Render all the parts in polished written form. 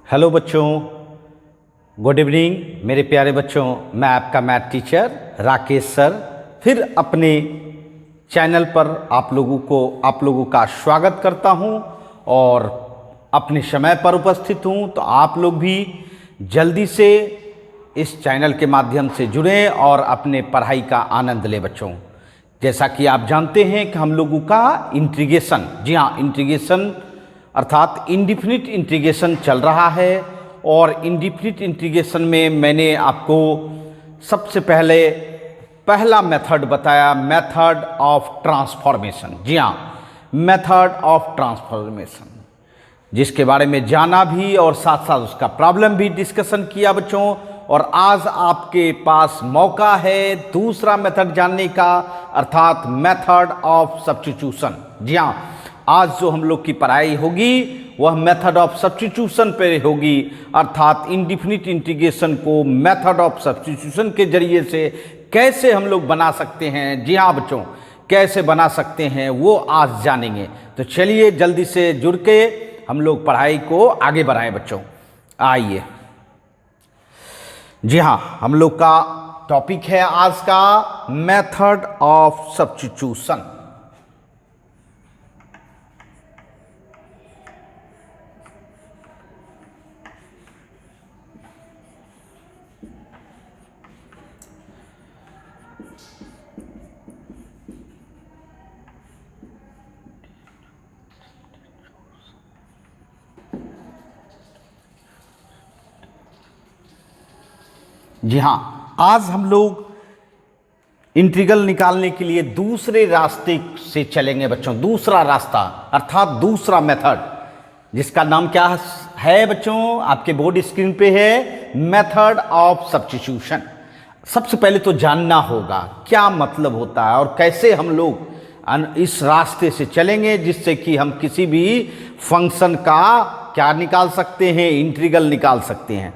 Hello बच्चों, good evening मेरे प्यारे बच्चों। मैं आपका मैथ टीचर राकेश सर फिर अपने चैनल पर आप लोगों का स्वागत करता हूं और अपने समय पर उपस्थित हूं। तो आप लोग भी जल्दी से इस चैनल के माध्यम से जुड़ें और अपने पढ़ाई का आनंद लें बच्चों। जैसा कि आप जानते हैं कि हम लोगों का इंटीग्रेशन, जी हाँ, इंटीग्रेशन अर्थात इंडिफिनिट इंटीग्रेशन चल रहा है। और इंडिफिनिट इंटीग्रेशन में मैंने आपको सबसे पहला मेथड बताया, मेथड ऑफ ट्रांसफॉर्मेशन। जी हाँ, मेथड ऑफ ट्रांसफॉर्मेशन, जिसके बारे में जाना भी और साथ साथ उसका प्रॉब्लम भी डिस्कशन किया बच्चों। और आज आपके पास मौका है दूसरा मेथड जानने का, अर्थात मेथड ऑफ सब्स्टिट्यूशन। जी हाँ, आज जो हम लोग की पढ़ाई होगी वह मेथड ऑफ सब्स्टिट्यूशन पे होगी, अर्थात इंडिफिनिट इंटीग्रेशन को मेथड ऑफ सब्स्टिट्यूशन के जरिए से कैसे हम लोग बना सकते हैं। जी हाँ बच्चों, कैसे बना सकते हैं वो आज जानेंगे। तो चलिए जल्दी से जुड़ के हम लोग पढ़ाई को आगे बढ़ाएं बच्चों। आइए, जी हाँ, हम लोग का टॉपिक है आज का मेथड ऑफ सब्स्टिट्यूशन। जी हाँ, आज हम लोग इंटीग्रल निकालने के लिए दूसरे रास्ते से चलेंगे बच्चों। दूसरा रास्ता अर्थात दूसरा मेथड, जिसका नाम क्या है बच्चों, आपके बोर्ड स्क्रीन पे है, मेथड ऑफ सब्स्टिट्यूशन। सबसे पहले तो जानना होगा क्या मतलब होता है और कैसे हम लोग इस रास्ते से चलेंगे जिससे कि हम किसी भी फंक्शन का क्या निकाल सकते हैं, इंटीग्रल निकाल सकते हैं।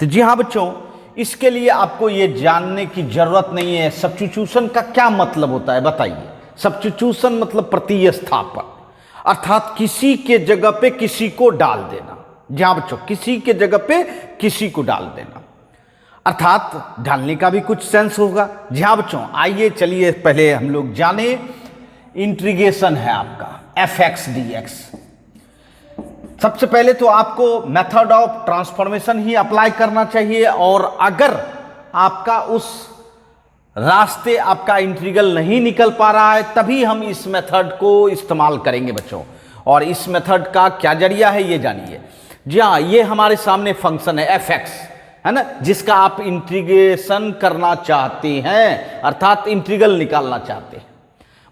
तो जी हाँ बच्चों, इसके लिए आपको ये जानने की जरूरत नहीं है सब्स्टिट्यूशन का क्या मतलब होता है। बताइए, सब्स्टिट्यूशन मतलब प्रतिस्थापन, अर्थात किसी के जगह पे किसी को डाल देना। जी हाँ बच्चों, किसी के जगह पे किसी को डाल देना, अर्थात डालने का भी कुछ सेंस होगा। जी हाँ बच्चों, आइए चलिए पहले हम लोग जाने इंटीग्रेशन है आपका fx dx। सबसे पहले तो आपको method of transformation he apply करना चाहिए, और अगर आपका उस रास्ते आपका इंटीग्रल नहीं निकल पा रहा है तभी हम इस मेथड को इस्तेमाल करेंगे बच्चों। और इस मेथड का क्या जरिया है ये जानिए। जी हाँ, ये हमारे सामने फंक्शन है fx, है ना, जिसका आप इंटीग्रेशन करना चाहते हैं, अर्थात इंटीग्रल निकालना चाहते हैं।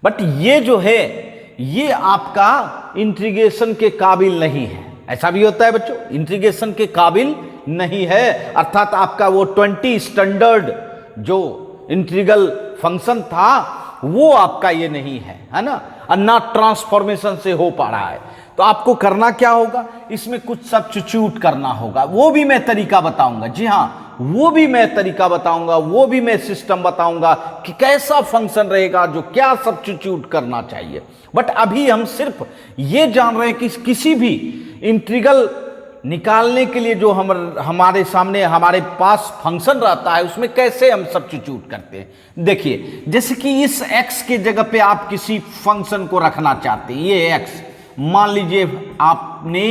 बट ये जो है ये आपका इंटीग्रेशन के काबिल नहीं है। ऐसा भी होता है बच्चों, इंटीग्रेशन के काबिल नहीं है, अर्थात आपका वो 20 स्टैंडर्ड जो इंटीग्रल फंक्शन था वो आपका ये नहीं है ना, और ना ट्रांसफॉर्मेशन से हो पा रहा है। तो आपको करना क्या होगा, इसमें कुछ सब्स्टिट्यूट करना होगा। वो भी मैं तरीका बताऊंगा। जी हाँ, वो भी मैं तरीका बताऊंगा, वो भी मैं सिस्टम बताऊंगा कि कैसा फंक्शन रहेगा जो क्या सब्स्टिट्यूट करना चाहिए। बट अभी हम सिर्फ ये जान रहे हैं कि किसी भी इंटीग्रल निकालने के लिए जो हमारे सामने हमारे पास फंक्शन रहता है उसमें कैसे हम सब्स्टिट्यूट करते हैं। देखिए, जैसे कि इस x के जगह पे आप किसी फंक्शन को रखना चाहते हैं, ये x मान लीजिए आपने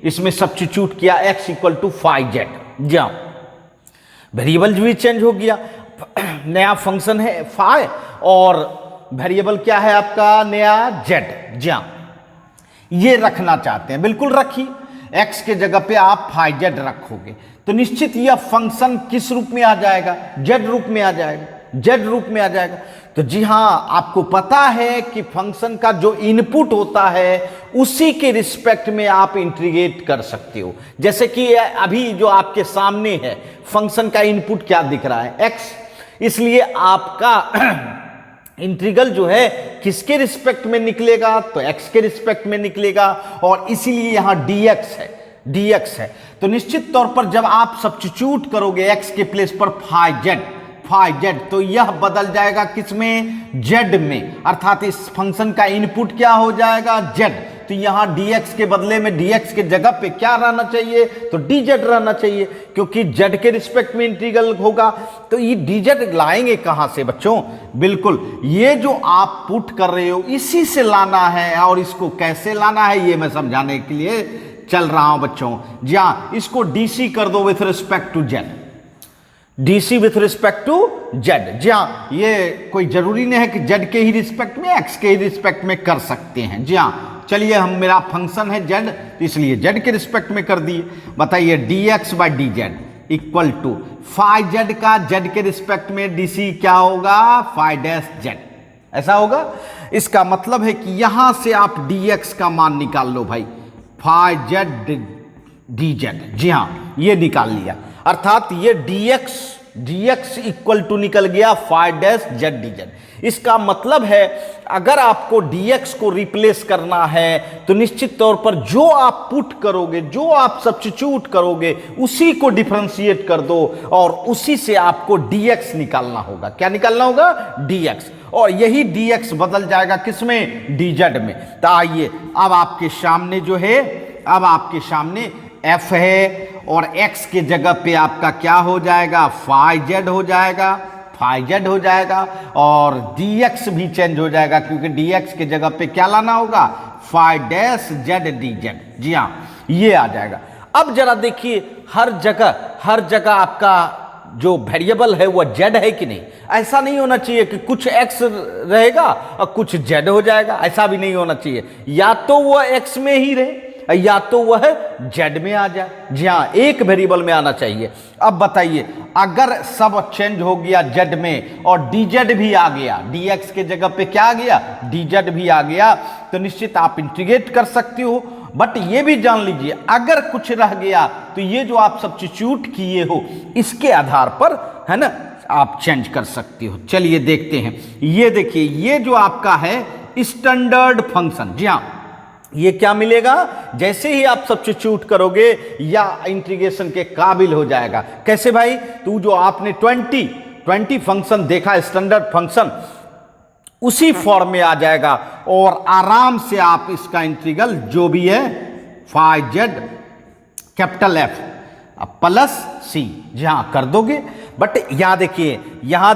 इसमें सब्स्टिट्यूट किया x इक्वल टू 5z। जा वेरिएबल भी चेंज हो गया, नया फंक्शन है फाइ और वेरिएबल क्या है आपका नया z। जा ये रखना चाहते हैं, बिल्कुल रखिए, x के जगह पे आप 5z रखोगे तो निश्चित यह फंक्शन किस रूप में आ जाएगा, z रूप में आ जाएगा, z रूप में आ जाएगा। तो जी हाँ, आपको पता है कि फंक्शन का जो इनपुट होता है उसी के रिस्पेक्ट में आप इंटीग्रेट कर सकते हो। जैसे कि अभी जो आपके सामने है फंक्शन का इनपुट क्या दिख रहा है, x, इसलिए आपका इंटीग्रल जो है किसके रिस्पेक्ट में निकलेगा, तो x के रिस्पेक्ट में निकलेगा, और इसीलिए यहां dx है। तो निश्चित तौर पर जब आप सब्स्टिट्यूट करोगे x के प्लेस पर 5z, तो यह बदल जाएगा किसमें, z में, अर्थात इस फंक्शन का इनपुट क्या हो जाएगा, z। तो यहाँ dx के बदले में dx के जगह पे क्या रहना चाहिए, तो dz रहना चाहिए, क्योंकि z के रिस्पेक्ट में इंटीग्रल होगा। तो ये dz लाएंगे कहां से बच्चों, बिल्कुल ये जो आप पुट कर रहे हो इसी से लाना है, और इसको कैसे लाना है ये मैं समझाने के लिए चल रहा हूं बच्चों। जी हाँ, इसको dc कर दो with respect to z, DC with respect to Z. जी हाँ, ये कोई जरूरी नहीं है कि जेड के ही रिस्पेक्ट में, एक्स के ही रिस्पेक्ट में कर सकते हैं। जी हाँ, चलिए हम मेरा फंक्शन है जेड, तो इसलिए जेड के रिस्पेक्ट में कर दिए। बताइए d x by d z equal to five z का जेड के रिस्पेक्ट में डीसी क्या होगा, फाइव डैश जेड, ऐसा होगा। इसका मतलब है कि यहां से आप डी एक्स का मान निकाल लो भाई, फाइव जेड डी जेड। जी हाँ, ये निकाल लिया, अर्थात ये dx इक्वल टू निकल गया 5 डैश जेड डी जेड। इसका मतलब है अगर आपको dx को रिप्लेस करना है तो निश्चित तौर पर जो आप पुट करोगे, जो आप सब्स्टिट्यूट करोगे, उसी को डिफरेंशिएट कर दो और उसी से आपको dx निकालना होगा। क्या निकालना होगा, dx, और यही dx बदल जाएगा किसमें, dz में। तो आइए अब आपके सामने जो है, अब आपके सामने f है और x के जगह पे आपका क्या हो जाएगा, फाइव जेड हो जाएगा, फाइव जेड हो जाएगा, और dx भी चेंज हो जाएगा क्योंकि dx के जगह पे क्या लाना होगा, five dash Z D Z. जी हाँ, ये आ जाएगा। अब जरा देखिए हर जगह आपका जो वेरिएबल है वो z है कि नहीं। ऐसा नहीं होना चाहिए कि कुछ x रहेगा और कुछ z हो जाएगा, ऐसा भी नहीं होना चाहिए। या तो वह x में ही रहे या तो वह z में आ जाए। जी हाँ, एक वेरिएबल में आना चाहिए। अब बताइए अगर सब चेंज हो गया z में और dz भी आ गया, dx के जगह पे क्या आ गया, dz भी आ गया, तो निश्चित आप इंटीग्रेट कर सकते हो। बट ये भी जान लीजिए अगर कुछ रह गया तो ये जो आप सब्स्टिट्यूट किए हो इसके आधार पर, है ना, आप चेंज कर सकते हो। चलिए देखते हैं। ये देखिए ये जो आपका है स्टैंडर्ड फंक्शन, जी हाँ, ये क्या मिलेगा, जैसे ही आप सब्स्टिट्यूट करोगे या इंटीग्रेशन के काबिल हो जाएगा। कैसे भाई, तो जो आपने 20 फंक्शन देखा स्टैंडर्ड फंक्शन, उसी फॉर्म में आ जाएगा और आराम से आप इसका इंटीग्रल जो भी है 5z capital F plus C, जी हाँ, कर दोगे। बट यहाँ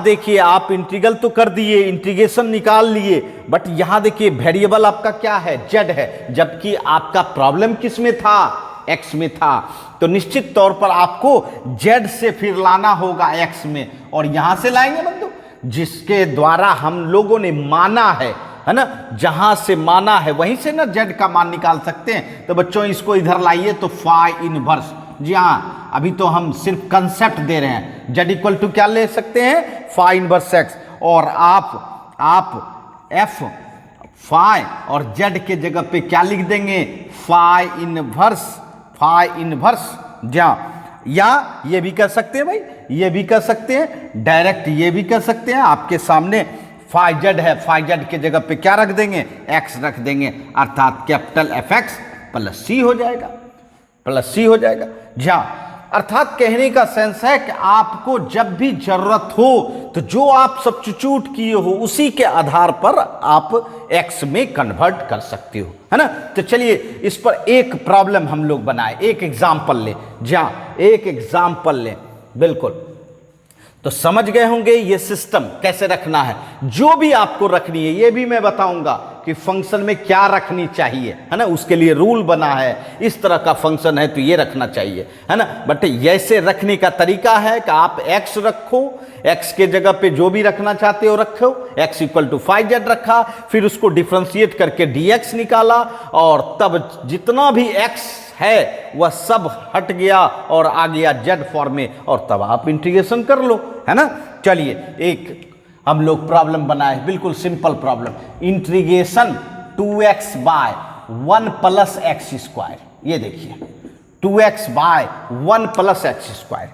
देखिए आप इंटीग्रल तो कर दिए, इंटीग्रेशन निकाल लिए, बट यहाँ देखिए वेरिएबल आपका क्या है, z है, जबकि आपका प्रॉब्लम किस में था, x में था। तो निश्चित तौर पर आपको z से फिर लाना होगा x में, और यहां से लाएंगे बंधु जिसके द्वारा हम लोगों ने माना है ना, जहां से माना है वहीं से ना z का मान निकाल सकते हैं। तो बच्चों इसको इधर लाइए तो फाइ इनवर्स, जी हाँ, अभी तो हम सिर्फ कंसेप्ट दे रहे हैं। z इक्वल टू क्या ले सकते हैं, फाइ इनवर्स x, और आप f फाइ और z के जगह पे क्या लिख देंगे, फाइ इनवर्स, जी हाँ। या ये भी कर सकते हैं भाई, ये भी कर सकते हैं, डायरेक्ट ये भी कर सकते हैं। आपके सामने फाइव जेड है, फाइव जेड के जगह पे क्या रख देंगे, एक्स रख देंगे, अर्थात कैपिटल एफ एक्स प्लस सी हो जाएगा, प्लस सी हो जाएगा। जी हाँ, अर्थात कहने का सेंस है कि आपको जब भी जरूरत हो तो जो आप सब्स्टिट्यूट किए हो उसी के आधार पर आप एक्स में कन्वर्ट कर सकते हो, है ना। तो चलिए इस पर एक प्रॉब्लम हम लोग बनाए, एक एग्जाम्पल ले, जहाँ एक एग्जाम्पल ले, बिल्कुल। तो समझ गए होंगे ये सिस्टम कैसे रखना है। जो भी आपको रखनी है ये भी मैं बताऊंगा कि फंक्शन में क्या रखनी चाहिए, है ना, उसके लिए रूल बना है। इस तरह का फंक्शन है तो ये रखना चाहिए, है ना। बट ऐसे रखने का तरीका है कि आप x रखो, x के जगह पे जो भी रखना चाहते हो रखो, x इक्वल टू 5z रखा, फिर उसको डिफ्रेंशिएट करके dx निकाला, और तब जितना भी x है वह सब हट गया और आ गया z फॉर्म में, और तब आप इंटीग्रेशन कर लो, है ना। चलिए एक हम लोग प्रॉब्लम बनाए, बिल्कुल simple problem, integration 2x by 1 plus x square. ये देखिए 2x by 1 plus x square,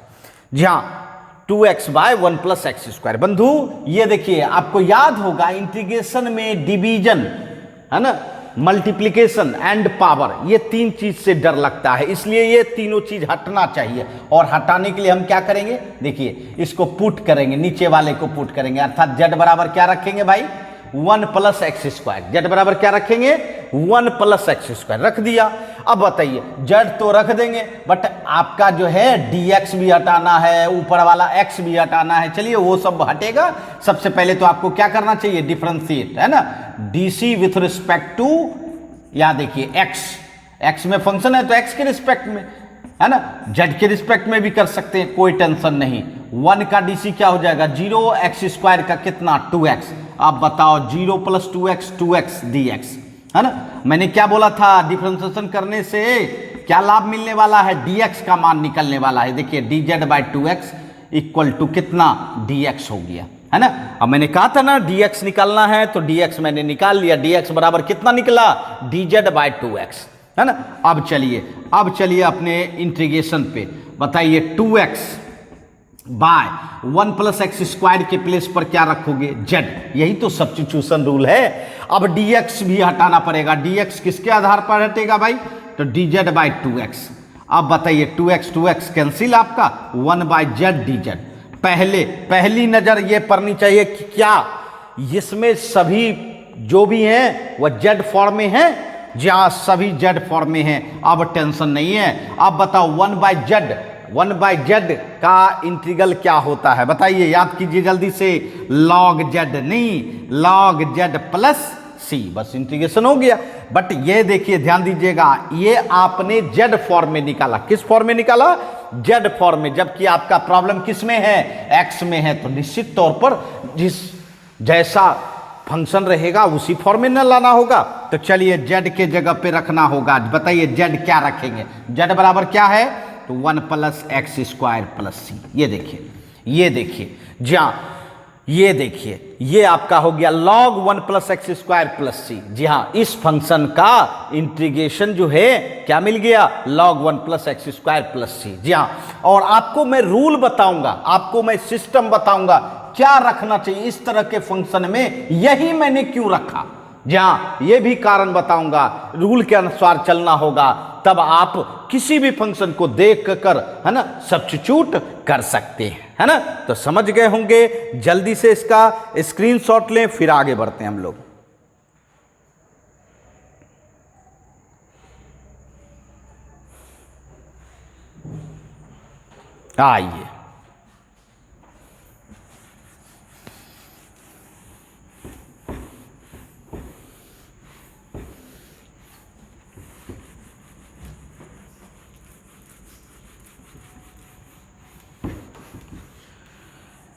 जी हाँ, 2x by 1 plus x square. बंधु ये देखिए आपको याद होगा इंटीग्रेशन में डिवीजन, है ना, मल्टीप्लिकेशन एंड पावर, ये तीन चीज से डर लगता है, इसलिए ये तीनों चीज हटना चाहिए। और हटाने के लिए हम क्या करेंगे, देखिए इसको पुट करेंगे, नीचे वाले को पुट करेंगे, अर्थात z बराबर क्या रखेंगे भाई, 1 प्लस एक्स स्क्वायर। z बराबर क्या रखेंगे, 1 प्लस एक्स स्क्वायर रख दिया। अब बताइए जेड तो रख देंगे, बट आपका जो है dx भी हटाना है, ऊपर वाला x भी हटाना है। चलिए वो सब हटेगा। सबसे पहले तो आपको क्या करना चाहिए, डिफरेंशिएट, है ना, dc विथ रिस्पेक्ट टू, यहां देखिए x में फंक्शन है तो x के रिस्पेक्ट में, है ना, z के रिस्पेक्ट में भी कर सकते हैं, कोई टेंशन नहीं। 1 का डीसी क्या हो जाएगा 0, एक्स स्क्वायर का कितना 2x। आप बताओ 0 प्लस 2x dx, है ना। मैंने क्या बोला था, डिफरेंशिएशन करने से क्या लाभ मिलने वाला है, dx का मान निकलने वाला है। देखिए dz by 2x equal to कितना dx हो गया, है ना। अब मैंने कहा था ना dx निकालना है तो dx मैंने निकाल लिया, dx बराबर कितना निकला dz बाई 2x, है ना। अब चलिए अपने इंटीग्रेशन पे, बताइए 2x by 1 plus x square के प्लेस पर क्या रखोगे, z, यही तो सब्स्टिट्यूशन रूल है। अब dx भी हटाना पड़ेगा, dx किसके आधार पर हटेगा भाई, तो dz बाई 2x। अब बताइए 2x कैंसिल, आपका 1 बाई जेड dz। पहली नजर ये पड़नी चाहिए कि क्या इसमें सभी जो भी हैं वह z फॉर्म में हैं, जहां सभी z फॉर्म में हैं। अब टेंशन नहीं है। अब बताओ 1 बाई जेड का इंटीग्रल क्या होता है, बताइए, याद कीजिए जल्दी से, log z नहीं, log z प्लस c, बस इंटीग्रेशन हो गया। बट ये देखिए ध्यान दीजिएगा, ये आपने z फॉर्म में निकाला, किस फॉर्म में निकाला, z फॉर्म में, जबकि आपका प्रॉब्लम किस में है, x में है। तो निश्चित तौर पर जिस जैसा फंक्शन रहेगा उसी फॉर्म में न लाना होगा। तो चलिए z के जगह पे रखना होगा। बताइए z क्या रखेंगे, z बराबर क्या है, तो 1 प्लस एक्स स्क्वायर प्लस सी। ये देखिए जहां ये देखिए ये आपका हो गया log 1 plus x square plus C. जी हाँ, इस फंक्शन का इंटीग्रेशन जो है क्या मिल गया, log 1 plus x square plus C. जी हाँ, और आपको मैं रूल बताऊंगा, आपको मैं सिस्टम बताऊंगा क्या रखना चाहिए इस तरह के फंक्शन में, यही मैंने क्यों रखा। जहां ये भी कारण बताऊंगा, रूल के अनुसार चलना होगा, तब आप किसी भी फंक्शन को देख कर, है ना, सब्स्टिट्यूट कर सकते हैं, है ना। तो समझ गए होंगे, जल्दी से इसका स्क्रीनशॉट लें, फिर आगे बढ़ते हैं हम लोग। आइए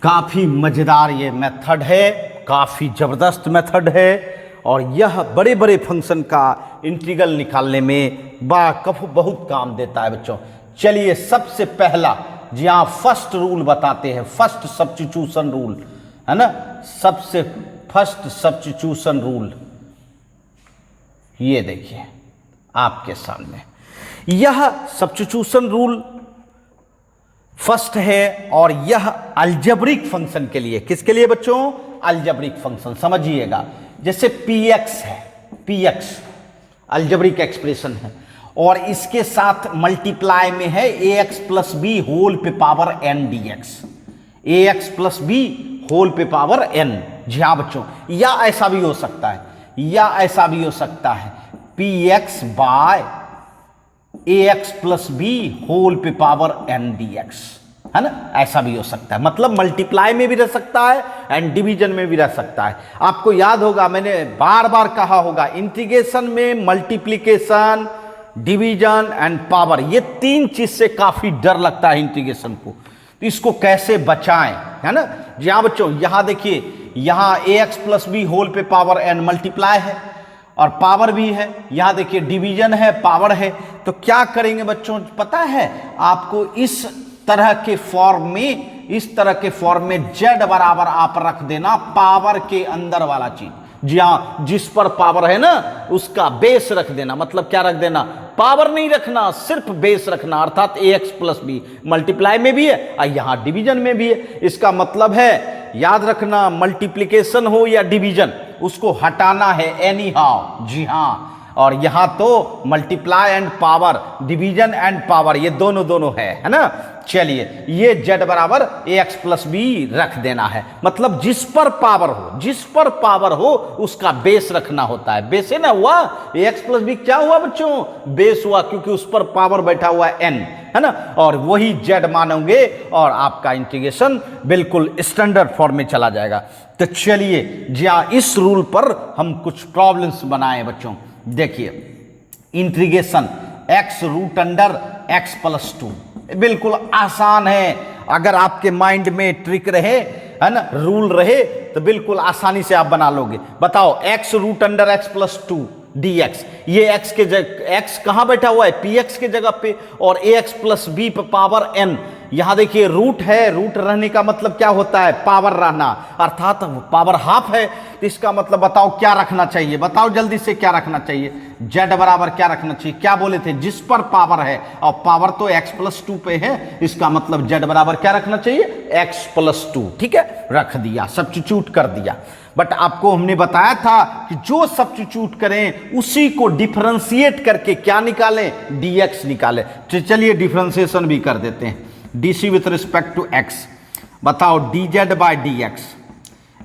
काफ़ी मज़ेदार ये मेथड है, काफ़ी ज़बरदस्त मेथड है, और यह बड़े बड़े फंक्शन का इंटीग्रल निकालने में बहुत काम देता है बच्चों। चलिए सबसे पहला जहाँ फर्स्ट रूल बताते हैं, फर्स्ट सब्स्टिट्यूशन रूल, है ना, सबसे फर्स्ट सब्स्टिट्यूशन रूल ये देखिए आपके सामने, यह सब्स्टिट्यूशन रूल फर्स्ट है, और यह अलजेब्रिक फंक्शन के लिए, किसके लिए बच्चों, अलजेब्रिक फंक्शन। समझिएगा, जैसे px है, px अलजेब्रिक एक्सप्रेशन है, और इसके साथ मल्टीप्लाई में है ax प्लस बी होल पे power n dx, ax plus b whole पे पावर n। जी हाँ बच्चों, या ऐसा भी हो सकता है, px by ax plus b whole पे पावर n dx, है ना, ऐसा भी हो सकता है। मतलब मल्टीप्लाई में भी रह सकता है एंड डिवीजन में भी रह सकता है। आपको याद होगा, मैंने बार बार कहा होगा, इंटीग्रेशन में मल्टीप्लिकेशन, डिवीजन एंड पावर, ये तीन चीज से काफी डर लगता है इंटीग्रेशन को, तो इसको कैसे बचाएं, है ना। जी हाँ बच्चों, यहां देखिए, यहां ax प्लस बी होल पे पावर n मल्टीप्लाई है और पावर भी है, यहां देखिए डिवीजन है, पावर है। तो क्या करेंगे बच्चों, पता है आपको, इस तरह के फॉर्म में z बराबर आप रख देना पावर के अंदर वाला चीज। जी हाँ, जिस पर पावर है ना उसका बेस रख देना। मतलब क्या रख देना, पावर नहीं रखना, सिर्फ बेस रखना, अर्थात ax प्लस बी मल्टीप्लाई में भी है और यहां डिवीजन में भी है। इसका मतलब है, याद रखना, मल्टीप्लिकेशन हो या डिवीजन, उसको हटाना है एनी हाउ। जी हाँ, और यहाँ तो multiply and power, division and power, ये दोनों है ना। चलिए ये z बराबर ax प्लस बी रख देना है, मतलब जिस पर पावर हो उसका बेस रखना होता है। बेस है ना हुआ ax प्लस बी, क्या हुआ बच्चों, बेस हुआ, क्योंकि उस पर पावर बैठा हुआ है n, है ना, और वही z मानोगे और आपका इंटीग्रेशन बिल्कुल स्टैंडर्ड फॉर्म में चला जाएगा। तो चलिए जहाँ इस रूल पर हम कुछ प्रॉब्लम्स बनाए बच्चों। देखिए integration x root under x plus 2 बिल्कुल आसान है, अगर आपके माइंड में ट्रिक रहे, है ना, रूल रहे, तो बिल्कुल आसानी से आप बना लोगे। बताओ x root under x plus 2 dx, ये x के जगह x कहाँ बैठा हुआ है, px के जगह पे, और ax प्लस b पे पावर n। यहां देखिए रूट है, रूट रहने का मतलब क्या होता है, पावर रहना, अर्थात पावर हाफ है, तो इसका मतलब बताओ क्या रखना चाहिए, बताओ जल्दी से क्या रखना चाहिए, z बराबर क्या रखना चाहिए, क्या बोले थे, जिस पर पावर है, और पावर तो x प्लस 2 पे है, इसका मतलब z बराबर क्या रखना चाहिए, x प्लस 2, ठीक है, रख दिया, सब्स्टिट्यूट कर दिया। बट आपको हमने बताया था कि जो सब्स्टिट्यूट करें उसी को डिफरेंशिएट करके क्या निकालें, dx निकालें। तो चलिए डिफरेंशिएशन भी कर देते हैं, dc with respect to x, बताओ dz बाय dx,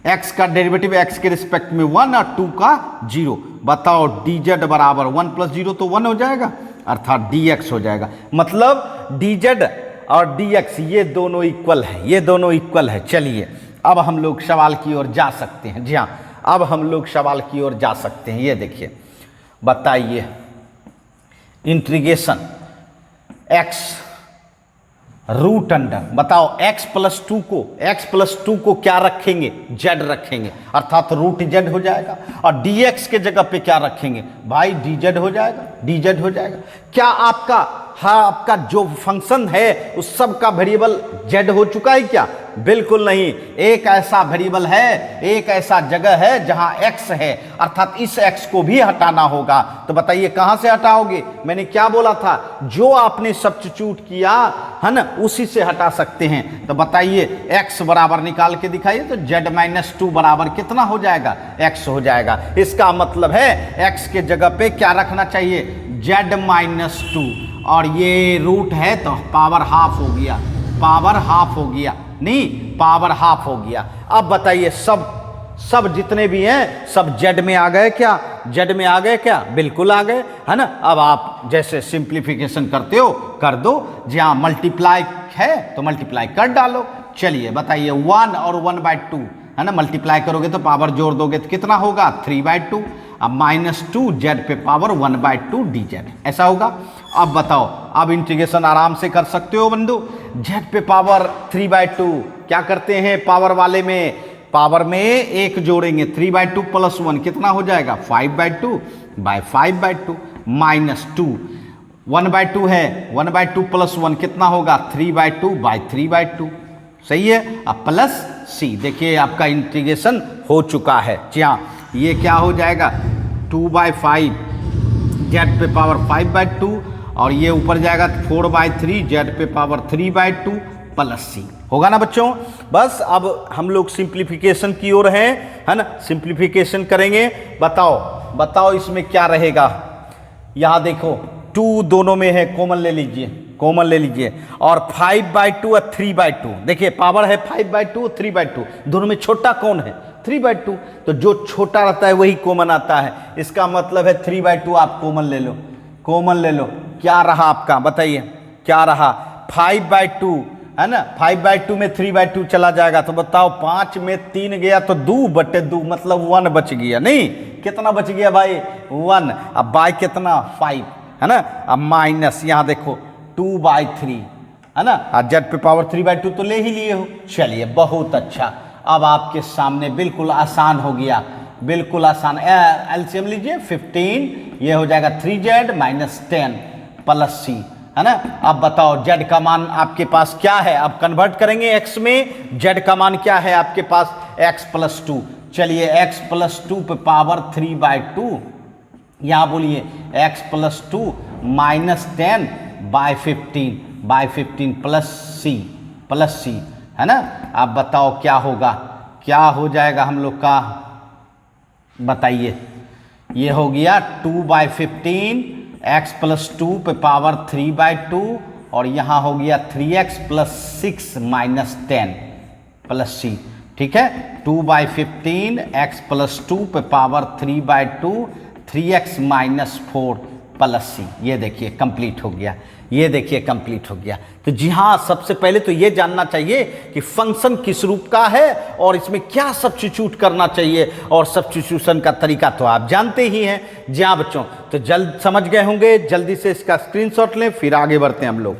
x का डेरिवेटिव x के रिस्पेक्ट में 1 और 2 का 0, बताओ dz बराबर 1 प्लस 0 तो 1 हो जाएगा, अर्थात dx हो जाएगा। मतलब dz और dx ये दोनों इक्वल है, ये दोनों इक्वल है। चलिए अब हम लोग सवाल की ओर जा सकते हैं। जी हाँ, अब हम लोग सवाल की ओर जा सकते हैं। ये देखिए, बताइए इंटीग्रेशन x रूट अंडर, बताओ x प्लस 2 को क्या रखेंगे, z रखेंगे, अर्थात रूट z हो जाएगा, और dx के जगह पे क्या रखेंगे भाई, dz हो जाएगा। क्या आपका जो फंक्शन है उस सब का वेरिएबल z हो चुका है क्या, बिल्कुल नहीं। एक ऐसा वेरिएबल है, एक ऐसा जगह है जहां x है, अर्थात इस x को भी हटाना होगा। तो बताइए कहां से हटाओगे, मैंने क्या बोला था, जो आपने सब्स्टिट्यूट किया है ना उसी से हटा सकते हैं। तो बताइए x बराबर निकाल के दिखाइए, तो z माइनस 2 बराबर कितना हो जाएगा, x हो जाएगा। इसका मतलब है x के जगह पे क्या रखना चाहिए, z माइनस 2, और ये रूट है तो पावर हाफ हो गया, पावर हाफ हो गया। अब बताइए सब जितने भी हैं सब z में आ गए क्या, बिल्कुल आ गए, है ना। अब आप जैसे सिंप्लीफिकेशन करते हो कर दो, जहाँ मल्टीप्लाई है तो मल्टीप्लाई कर डालो। चलिए बताइए 1 और 1/2, है ना, मल्टीप्लाई करोगे तो पावर जोड़ दोगे तो कितना होगा, 3/2, अब माइनस 2 z पे पावर 1/2 dz, ऐसा होगा। अब बताओ, अब इंटीग्रेशन आराम से कर सकते हो बंधु, z पे पावर 3/2, क्या करते हैं पावर में एक जोड़ेंगे, 3/2 प्लस 1 कितना हो जाएगा, 5/2 बाय 5/2 माइनस 2, 1/2 है, 1/2 प्लस 1 कितना होगा, 3/2 बाय 3/2, सही है। अब प्लस c, देखिए आपका इंटीग्रेशन हो चुका है। जी हाँ, ये क्या हो जाएगा, 2/5 z पे पावर 5/2, और ये ऊपर जाएगा 4/3 z पे पावर 3/2 प्लस c, होगा ना बच्चों। बस अब हम लोग सिंप्लीफिकेशन की ओर हैं, है ना, सिंप्लीफिकेशन करेंगे। बताओ इसमें क्या रहेगा, यहाँ देखो 2 दोनों में है, कॉमन ले लीजिए, और 5/2 और 3/2, देखिए पावर है 5/2 और 3/2, दोनों में छोटा कौन है, 3/2, तो जो छोटा रहता है वही कॉमन आता है। इसका मतलब है 3/2 आप कॉमन ले लो, क्या रहा आपका, बताइए क्या रहा, 5/2, है ना, 5/2 में 3/2 चला जाएगा, तो बताओ 5 में 3 गया तो 2/2, मतलब 1 बच गया, नहीं कितना बच गया भाई, 1, अब बाय कितना 5, है ना, अब माइनस यहाँ देखो 2/3, है ना, z पे पावर 3/2 तो ले ही लिए हो। चलिए बहुत अच्छा, अब आपके सामने बिल्कुल आसान हो गया, बिल्कुल आसान। एलसीएम लीजिए 15, ये हो जाएगा 3z माइनस 10 प्लस c, है ना। अब बताओ z का मान आपके पास क्या है, अब कन्वर्ट करेंगे x में, z का मान क्या है आपके पास, x प्लस 2, चलिए x प्लस 2 पे पावर 3/2, यहाँ बोलिए x plus 2 minus 10 by 15 plus c, है ना। आप बताओ क्या होगा, क्या हो जाएगा हम लोग का, बताइए ये हो गया 2/15 x प्लस 2 पे पावर 3/2 और यहाँ हो गया 3x plus 6 minus 10 plus c। ठीक है, 2/15 x प्लस 2 पे power 3/2 3x minus 4 plus c। ये देखिए कंप्लीट हो गया, ये देखिए कंप्लीट हो गया। तो जी हाँ, सबसे पहले तो ये जानना चाहिए कि फंक्शन किस रूप का है और इसमें क्या सब्स्टिट्यूट करना चाहिए, और सब्स्टिट्यूशन का तरीका तो आप जानते ही हैं। जी हाँ बच्चों, तो जल्द समझ गए होंगे, जल्दी से इसका स्क्रीनशॉट लें, फिर आगे बढ़ते हैं हम लोग।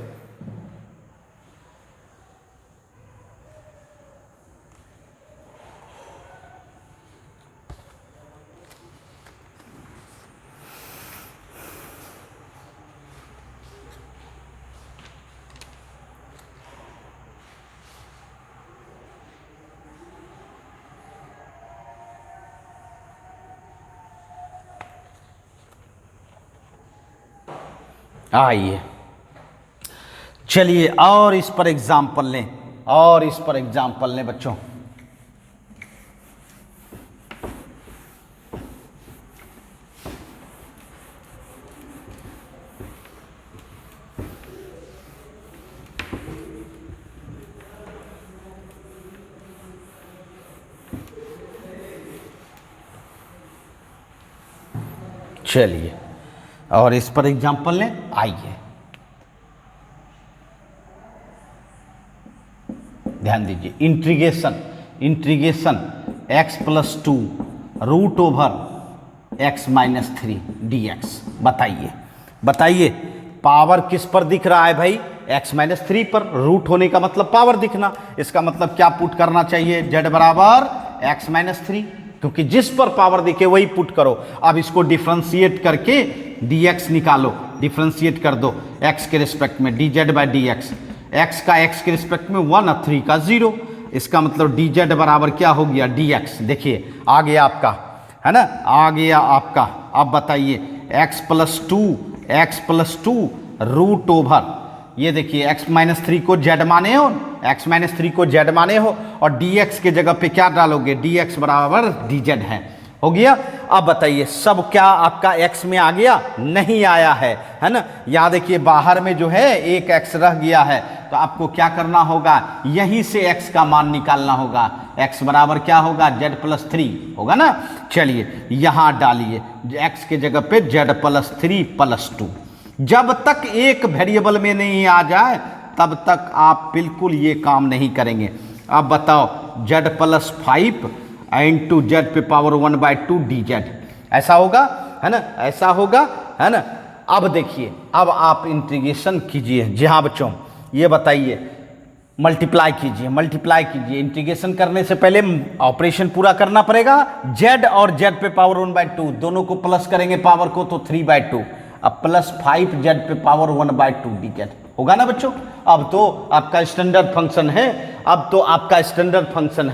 आइए चलिए और इस पर एग्जाम्पल लें, और इस पर एग्जाम्पल लें बच्चों। चलिए और इस पर एग्जाम्पल लें। आइए ध्यान दीजिए, integration x plus 2 root over x minus 3 dx। बताइए पावर किस पर दिख रहा है भाई? x माइनस 3 पर। रूट होने का मतलब पावर दिखना, इसका मतलब क्या पुट करना चाहिए? z बराबर x माइनस 3, क्योंकि जिस पर पावर दिखे वही पुट करो। अब इसको डिफ्रेंशिएट करके dx निकालो, डिफ्रेंशिएट कर दो x के रिस्पेक्ट में, dz बाई dx। x का x के रिस्पेक्ट में 1 और 3 का 0, इसका मतलब dz बराबर क्या हो गया? dx। देखिए आ गया आपका, है ना, आ गया आपका। अब बताइए x प्लस 2 रूट ओवर, ये देखिए x माइनस 3 को z माने हो, x माइनस 3 को z माने हो, और dx के जगह पे क्या डालोगे? dx बराबर dz है, हो गया। अब बताइए सब क्या आपका x में आ गया? नहीं आया है ना। यहाँ देखिए बाहर में जो है एक x रह गया है, तो आपको क्या करना होगा? यहीं से x का मान निकालना होगा। x बराबर क्या होगा? z प्लस 3 होगा ना। चलिए यहाँ डालिए x के जगह पे z प्लस 3 प्लस 2। जब तक एक वेरिएबल में नहीं आ जाए तब तक आप बिल्कुल ये काम नहीं करेंगे। अब बताओ z प्लस 5 इंटू z पे पावर 1/2 dz, ऐसा होगा, है ना, ऐसा होगा, है ना। अब देखिए, अब आप इंटीग्रेशन कीजिए। जी हाँ बच्चों, ये बताइए, मल्टीप्लाई कीजिए। इंटीग्रेशन करने से पहले ऑपरेशन पूरा करना पड़ेगा। z और z पे पावर 1/2 दोनों को प्लस करेंगे पावर को, तो 3/2। अब प्लस 5z पे पावर 1/2 dz होगा ना बच्चों। अब तो आपका स्टैंडर्ड फंक्शन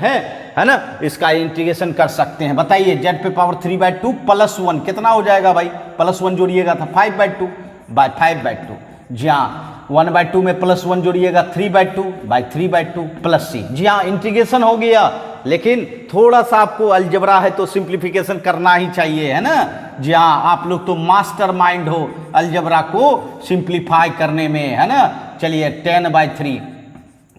है ना, इसका इंटीग्रेशन कर सकते हैं। बताइए z पे पावर 3/2 प्लस 1 कितना हो जाएगा भाई? प्लस 1 जोड़िएगा था 5/2 बाय 5/2। जी हाँ, 1/2 में प्लस 1 जोड़िएगा 3/2 बाय 3/2 प्लस c। जी हाँ, इंटीग्रेशन हो गया, लेकिन थोड़ा सा आपको अलजबरा है तो सिंप्लीफिकेशन करना ही चाहिए, है ना। जी हाँ, आप लोग तो मास्टर माइंड हो अलजबरा को सिंप्लीफाई करने में, है ना। चलिए 10/3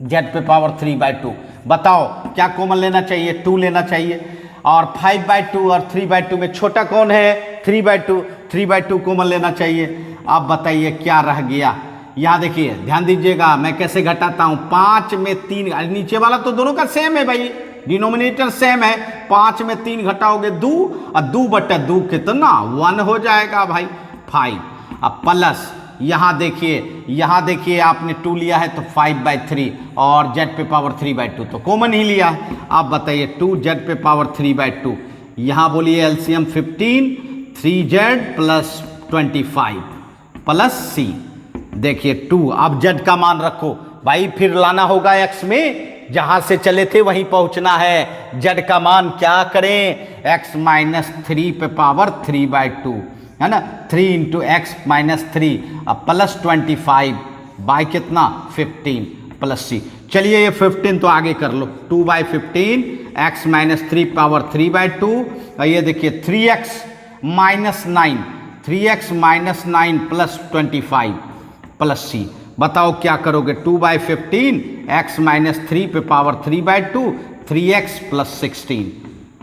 z पे पावर 3/2। बताओ क्या कॉमन लेना चाहिए? 2 लेना चाहिए, और 5/2 और 3/2 में छोटा कौन है? 3/2 कॉमन लेना चाहिए। अब बताइए क्या रह गया? यहाँ देखिए ध्यान दीजिएगा, मैं कैसे घटाता हूँ। 5 में 3, नीचे वाला तो दोनों का सेम है भाई, डिनोमिनेटर सेम है। 5 में 3 घटाओगे 2, और 2/2 कितना? 1 हो जाएगा भाई, 5। अब प्लस यहाँ देखिए आपने 2 लिया है तो 5/3, और z पे पावर 3/2 तो कॉमन ही लिया है। अब बताइए 2z पे पावर 3/2, यहाँ बोलिए LCM 15, 3z plus 25 plus c। देखिए 2, अब z का मान रखो भाई, फिर लाना होगा x में, जहां से चले थे वहीं पहुंचना है। z का मान क्या करें? x माइनस 3 पे पावर 3/2, है ना, 3 इंटू एक्स माइनस 3 अब प्लस 25 बाई कितना? 15 प्लस c। चलिए ये 15 तो आगे कर लो, 2/15 x माइनस 3 पावर 3/2, और ये देखिए 3x -9, 3x - 9 + 25 प्लस सी। बताओ क्या करोगे, 2/15 x - 3 पे पावर 3/2, 3x + 16,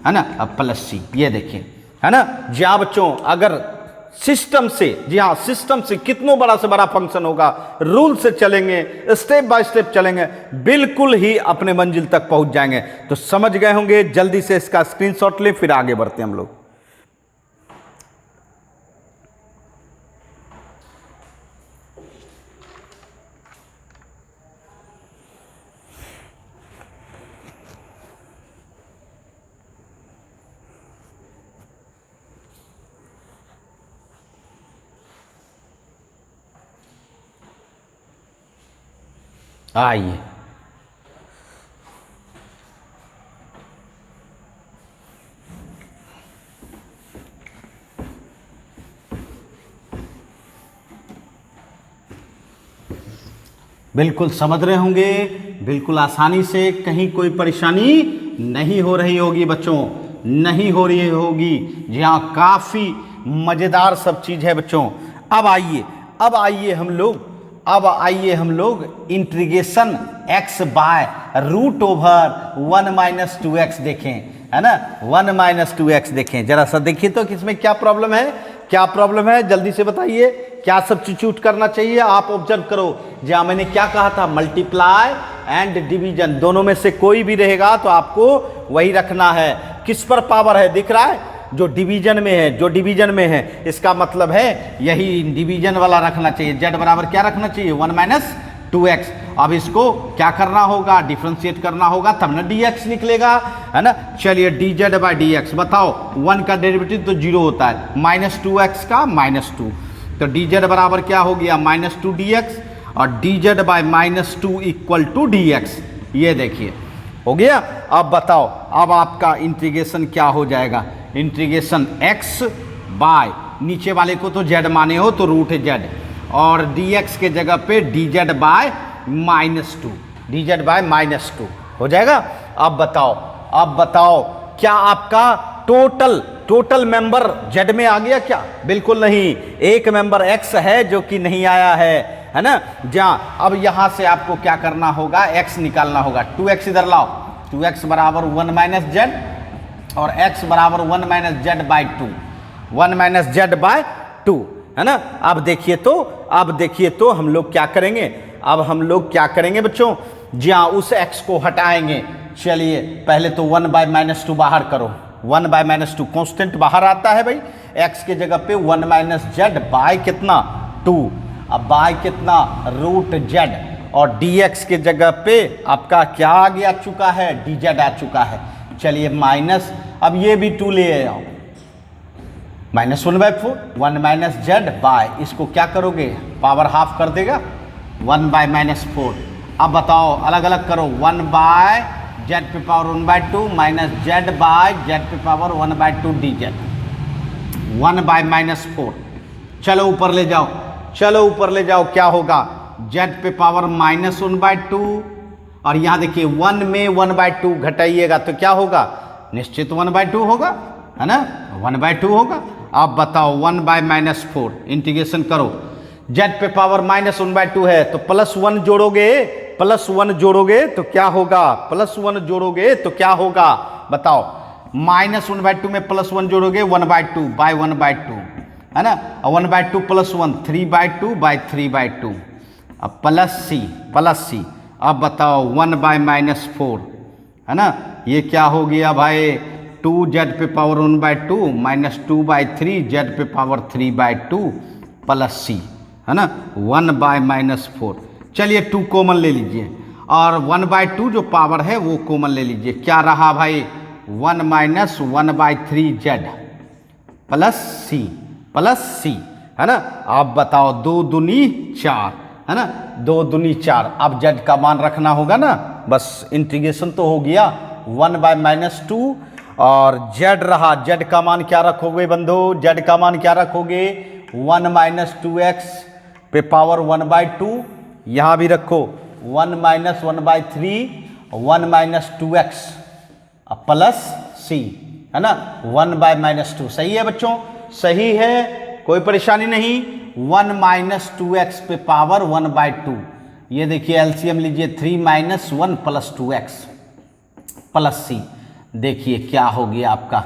है ना। अब प्लस सी, ये देखिए, है ना। जी हाँ बच्चों, अगर सिस्टम से, जी हाँ सिस्टम से कितनों बड़ा से बड़ा फंक्शन होगा, रूल से चलेंगे, स्टेप बाय स्टेप चलेंगे, बिल्कुल ही अपने मंजिल तक पहुंच जाएंगे। तो समझ गए होंगे, जल्दी से इसका स्क्रीनशॉट ले, फिर आगे बढ़ते हैं हम लोग। आइए, बिल्कुल समझ रहे होंगे, बिल्कुल आसानी से, कहीं कोई परेशानी नहीं हो रही होगी बच्चों, नहीं हो रही होगी। जी हाँ, काफ़ी मज़ेदार सब चीज़ है बच्चों। अब आइए हम लोग इंटीग्रेशन x बाय √1 - 2x देखें, है ना। 1 - 2x देखें, जरा सा देखिए तो किसमें क्या प्रॉब्लम है, क्या प्रॉब्लम है, जल्दी से बताइए, क्या सब्स्टिट्यूट करना चाहिए। आप ऑब्जर्व करो, जहां मैंने क्या कहा था, मल्टीप्लाई एंड डिवीजन, दोनों में से कोई भी रहेगा तो आपको वही रखना है। किस पर पावर है, दिख रहा है, जो डिवीजन में है, इसका मतलब है यही डिवीजन वाला रखना चाहिए। z बराबर क्या रखना चाहिए, 1 - 2x। अब इसको क्या करना होगा, डिफ्रेंशिएट करना होगा, तब ना dx निकलेगा, है ना। चलिए dz/dx, बताओ 1 का डेरिवेटिव तो 0 होता है, -2x का -2, तो dz बराबर क्या हो गया, -2 dx, और dz/-2 = dx। ये देखिए हो गया। अब बताओ, अब आपका इंटीग्रेशन क्या हो जाएगा, इंटीग्रेशन x बाय, नीचे वाले को तो z माने हो तो √z, और dx के जगह पे dz/-2, dz/-2 हो जाएगा। अब बताओ क्या आपका टोटल मेंबर z में आ गया क्या, बिल्कुल नहीं, एक मेंबर x है जो कि नहीं आया है ना। जहाँ अब यहाँ से आपको क्या करना होगा, x निकालना होगा, 2x इधर लाओ, 2x बराबर 1 - z, और x बराबर 1 - z/2, 1 - z/2, है ना। अब देखिए तो हम लोग क्या करेंगे, बच्चों, जहाँ उस x को हटाएंगे। चलिए पहले तो 1/-2 बाहर करो, 1/-2 कांस्टेंट बाहर आता है भाई, x के जगह पे 1 - z बाय कितना, 2, अब बाय कितना, √z, और dx के जगह पे आपका क्या आ गया चुका है, dz आ चुका है। चलिए माइनस, अब ये भी 2 ले आओ, -1/4, 1 - z बाय, इसको क्या करोगे, पावर हाफ कर देगा, 1/-4। अब बताओ अलग अलग करो, 1/z⁴ -z/z⁴ 1/2 dz, 1/-4। चलो ऊपर ले जाओ, क्या होगा, z⁴ -1/2, और यहाँ देखिए 1 में 1/2 घटाइएगा तो क्या होगा, निश्चित 1/2 होगा, है ना, 1/2 होगा। अब बताओ 1/-4 इंटीग्रेशन करो, z⁴ -1/2 है तो +1 जोड़ोगे तो क्या होगा, +1 जोड़ोगे तो क्या होगा, बताओ, -1/2 में +1 जोड़ोगे 1/2 है ना, 1/2 + 1 3/2 अब प्लस सी। अब बताओ 1/-4, है ना, ये क्या हो गया भाई, 2z⁴ -2/3 z⁴ प्लस सी, है ना, 1/-4। चलिए 2 कॉमन ले लीजिए, और 1/2 जो पावर है वो कॉमन ले लीजिए, क्या रहा भाई, 1 - 1/3z प्लस सी, है ना। अब बताओ 2 दूनी 4, है ना, 2 दूनी 4। अब z का मान रखना होगा ना, बस इंटीग्रेशन तो हो गया, 1/-2, और z रहा, z का मान क्या रखोगे बंधु, z का मान क्या रखोगे, 1 - 2x पे पावर 1/2, यहाँ भी रखो 1 - 1/3, 1 - 2x प्लस सी, है ना, 1/-2। सही है बच्चों, सही है, कोई परेशानी नहीं। 1 माइनस 2x पे पावर 1/2, ये देखिए एलसीएम लीजिए 3 minus 1 plus 2x plus c, देखिए क्या हो गया आपका।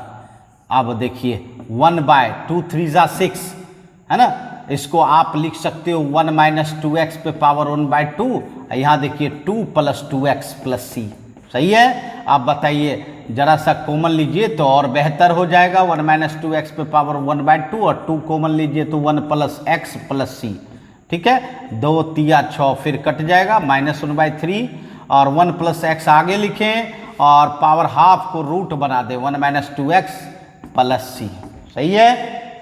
अब देखिए 1/2 3 जा 6 है ना, इसको आप लिख सकते हो 1 माइनस 2x पे पावर 1/2, यहाँ देखिए 2 प्लस 2x प्लस c, सही है। आप बताइए जरा सा कॉमन लीजिए तो और बेहतर हो जाएगा। 1 माइनस 2x पे पावर 1/2 और 2 कॉमन लीजिए तो 1 प्लस x प्लस c, ठीक है। 2 3 6 फिर कट जाएगा, -1/3 और 1 प्लस x आगे लिखें और पावर हाफ को रूट बना दे 1 माइनस 2x प्लस c, सही है,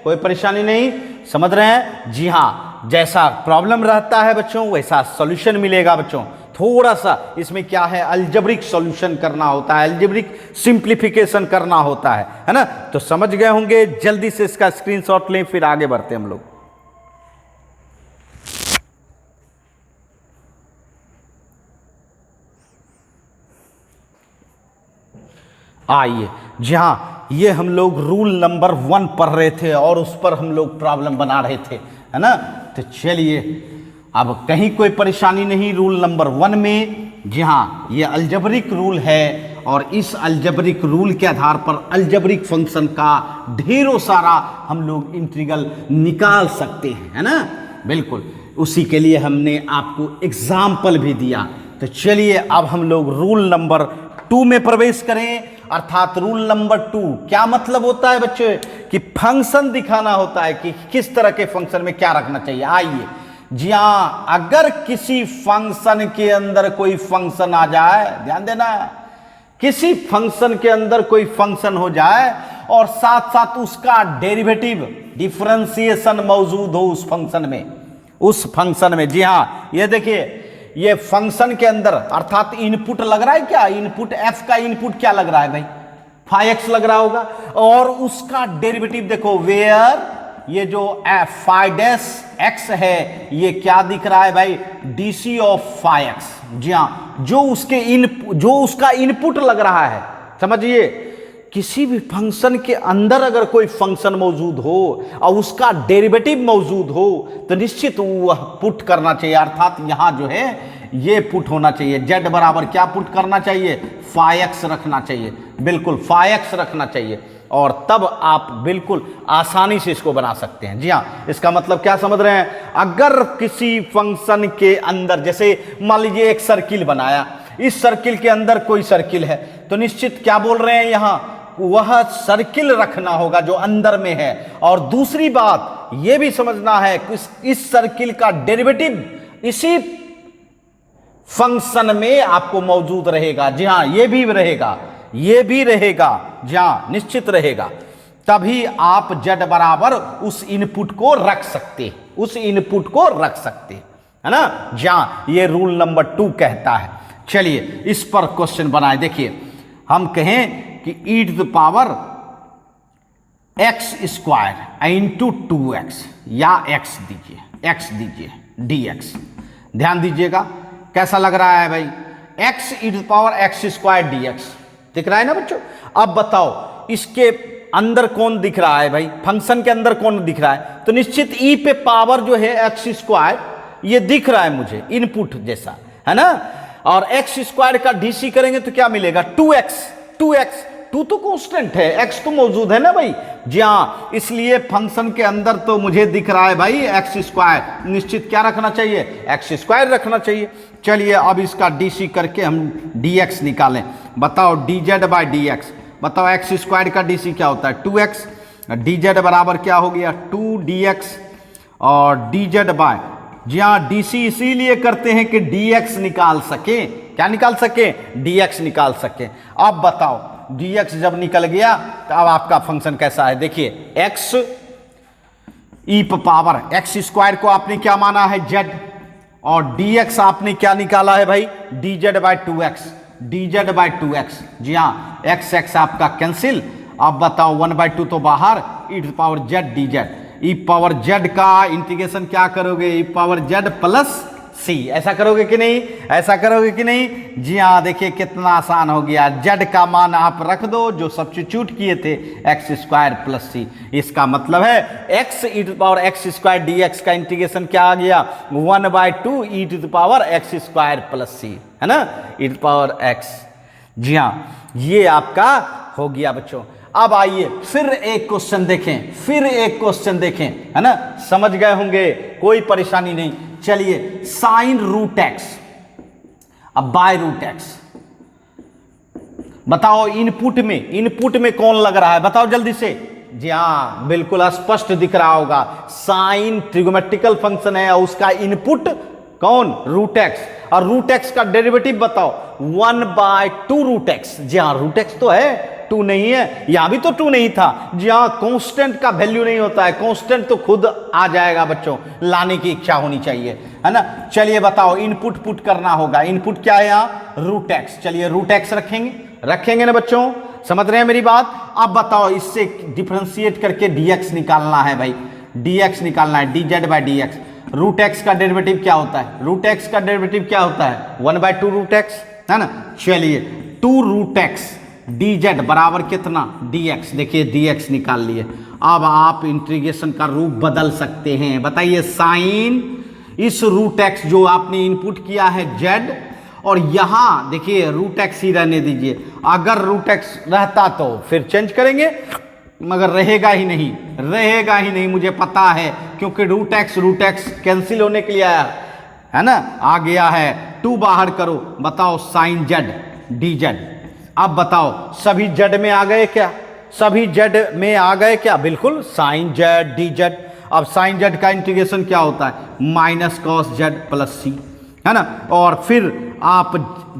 कोई परेशानी नहीं, समझ रहे हैं। जी हाँ, जैसा प्रॉब्लम रहता है बच्चों वैसा सॉल्यूशन मिलेगा बच्चों। थोड़ा सा इसमें क्या है, अलजेब्रिक सॉल्यूशन करना होता है, अलजेब्रिक सिंप्लीफिकेशन करना होता है ना। तो समझ गए होंगे, जल्दी से इसका स्क्रीनशॉट लें फिर आगे बढ़ते हैं हम लोग। आइए, जी हाँ, ये हम लोग रूल नंबर 1 पढ़ रहे थे और उस पर हम लोग प्रॉब्लम बना रहे थे, है ना। तो चलिए, अब कहीं कोई परेशानी नहीं रूल नंबर 1 में। जी हाँ, ये अलजेब्रिक रूल है और इस अलजेब्रिक रूल के आधार पर अलजेब्रिक फंक्शन का ढेरों सारा हम लोग इंटीग्रल निकाल सकते हैं, है ना। बिल्कुल, उसी के लिए हमने आपको एग्जाम्पल भी दिया। तो चलिए अब हम लोग रूल नंबर 2 में प्रवेश करें। अर्थात रूल नंबर 2 क्या मतलब होता है बच्चे, कि फंक्शन दिखाना होता है कि किस तरह के फंक्शन में क्या रखना चाहिए। आइए, जी हाँ, अगर किसी फंक्शन के अंदर कोई फंक्शन आ जाए, ध्यान देना, किसी फंक्शन के अंदर कोई फंक्शन हो जाए और साथ साथ उसका डेरिवेटिव डिफरेंशिएशन मौजूद हो उस फंक्शन में, जी हाँ, ये देखिए, ये फंक्शन के अंदर अर्थात इनपुट लग रहा है, क्या इनपुट f का इनपुट क्या लग रहा है भाई, फाइव एक्स लग रहा होगा, और उसका डेरिवेटिव देखो वेयर ये जो फाइव डैश एक्स है ये क्या दिख रहा है भाई, डीसी ऑफ फाइव एक्स। जी हाँ, जो उसका इनपुट लग रहा है, समझिए किसी भी फंक्शन के अंदर अगर कोई फंक्शन मौजूद हो और उसका डेरिवेटिव मौजूद हो तो निश्चित वह पुट करना चाहिए। अर्थात यहां जो है ये पुट होना चाहिए, z बराबर क्या पुट करना चाहिए, फाइव एक्स रखना चाहिए, बिल्कुल फाइव एक्स रखना चाहिए, और तब आप बिल्कुल आसानी से इसको बना सकते हैं। जी हाँ, इसका मतलब क्या समझ रहे हैं, अगर किसी फंक्शन के अंदर, जैसे मान लीजिए एक सर्किल बनाया, इस सर्किल के अंदर कोई सर्किल है, तो निश्चित क्या बोल रहे हैं यहां, वह सर्किल रखना होगा जो अंदर में है। और दूसरी बात यह भी समझना है कि इस सर्किल का डेरिवेटिव इसी फंक्शन में आपको मौजूद रहेगा। जी हाँ, ये भी रहेगा, जी हाँ, निश्चित रहेगा। तभी आप z बराबर उस इनपुट को रख सकते, है ना। जी हाँ, ये रूल नंबर 2 कहता है। चलिए इस पर क्वेश्चन बनाए। देखिए, हम कहें कि e to the power x square into 2x या x दीजिए dx। ध्यान दीजिएगा कैसा लग रहा है भाई, x e to the power x square dx दिख रहा है ना बच्चों। अब बताओ इसके अंदर कौन दिख रहा है भाई, फंक्शन के अंदर कौन दिख रहा है, तो निश्चित e पे पावर जो है x स्क्वायर ये दिख रहा है मुझे इनपुट जैसा, है ना। और x स्क्वायर का डीसी करेंगे तो क्या मिलेगा, 2x 2 तो कांस्टेंट है, x तो मौजूद है ना भाई। जी हाँ, इसलिए फंक्शन के अंदर तो मुझे दिख रहा है भाई x स्क्वायर, निश्चित क्या रखना चाहिए, x स्क्वायर रखना चाहिए। चलिए अब इसका डीसी करके हम dx निकालें। बताओ dz बाई dx, बताओ x स्क्वायर का डीसी क्या होता है 2x, dz बराबर क्या हो गया 2dx और dz बाय, जी हाँ, डीसी इसीलिए करते हैं कि dx निकाल सके, क्या निकाल सके, dx निकाल सके। अब बताओ dx जब निकल गया तो अब आपका फंक्शन कैसा है, देखिए x e power x square को आपने क्या माना है z, और dx आपने क्या निकाला है भाई dz बाई 2x, जी हाँ, x आपका कैंसिल। अब बताओ 1/2 तो बाहर, e to power z dz, e power z का इंटीग्रेशन क्या करोगे, e power z plus c. ऐसा करोगे कि नहीं, ऐसा करोगे कि नहीं? जी हाँ, देखिए कितना आसान हो गया। जेड का मान आप रख दो जो सब्स्टिट्यूट किए थे, एक्स स्क्वायर प्लस सी। इसका मतलब है x e to power x square D x का इंटीग्रेशन क्या आ गया, 1/2 e to power x square plus C, है ना, ई टू पावर एक्स। जी हाँ, ये आपका हो गया बच्चों। अब आइए फिर एक क्वेश्चन देखें, फिर एक क्वेश्चन देखें, है ना, समझ गए होंगे, कोई परेशानी नहीं। चलिए, साइन रूट एक्स अब बाय रूट एक्स, बताओ इनपुट में कौन लग रहा है, बताओ जल्दी से। जी हाँ, बिल्कुल स्पष्ट दिख रहा होगा, साइन ट्रिगोमेट्रिकल फंक्शन है और उसका इनपुट कौन, रूट एक्स। और रूट एक्स का डेरिवेटिव बताओ, 1/2 रूट एक्स। जी हाँ, रूट एक्स तो है, 2 नहीं है, यहां भी तो 2 नहीं था। जी हाँ, कांस्टेंट का वैल्यू नहीं होता है, कांस्टेंट तो खुद आ जाएगा बच्चों, लाने की इच्छा होनी चाहिए, है ना। चलिए बताओ, इनपुट पुट करना होगा, इनपुट क्या है यहाँ, रूट एक्स। चलिए रूट एक्स रखेंगे ना बच्चों, समझ रहे हैं मेरी बात। अब बताओ, इससे डिफरेंशिएट करके dx निकालना है भाई, dx निकालना है, dz by dx। Root x का डेरिवेटिव क्या होता है, रूट एक्स का डेरिवेटिव क्या होता है, 1/2 रूट एक्स, है ना। चलिए 2 रूट एक्स dz बराबर कितना, dx। देखिए dx निकाल लिए। अब आप इंटीग्रेशन का रूप बदल सकते हैं, बताइए। साइन इस रूट एक्स जो आपने इनपुट किया है z, और यहां देखिए रूट एक्स ही रहने दीजिए। अगर रूट एक्स रहता तो फिर चेंज करेंगे, मगर रहेगा ही नहीं, मुझे पता है, क्योंकि रूट एक्स कैंसिल होने के लिए आया है ना, आ गया है। 2 बाहर करो, बताओ साइन जेड dz। अब बताओ, सभी जेड में आ गए क्या, सभी जेड में आ गए क्या, बिल्कुल, साइन जेड dz। अब साइन जेड का इंटीग्रेशन क्या होता है, minus cos Z plus C, है ना। और फिर आप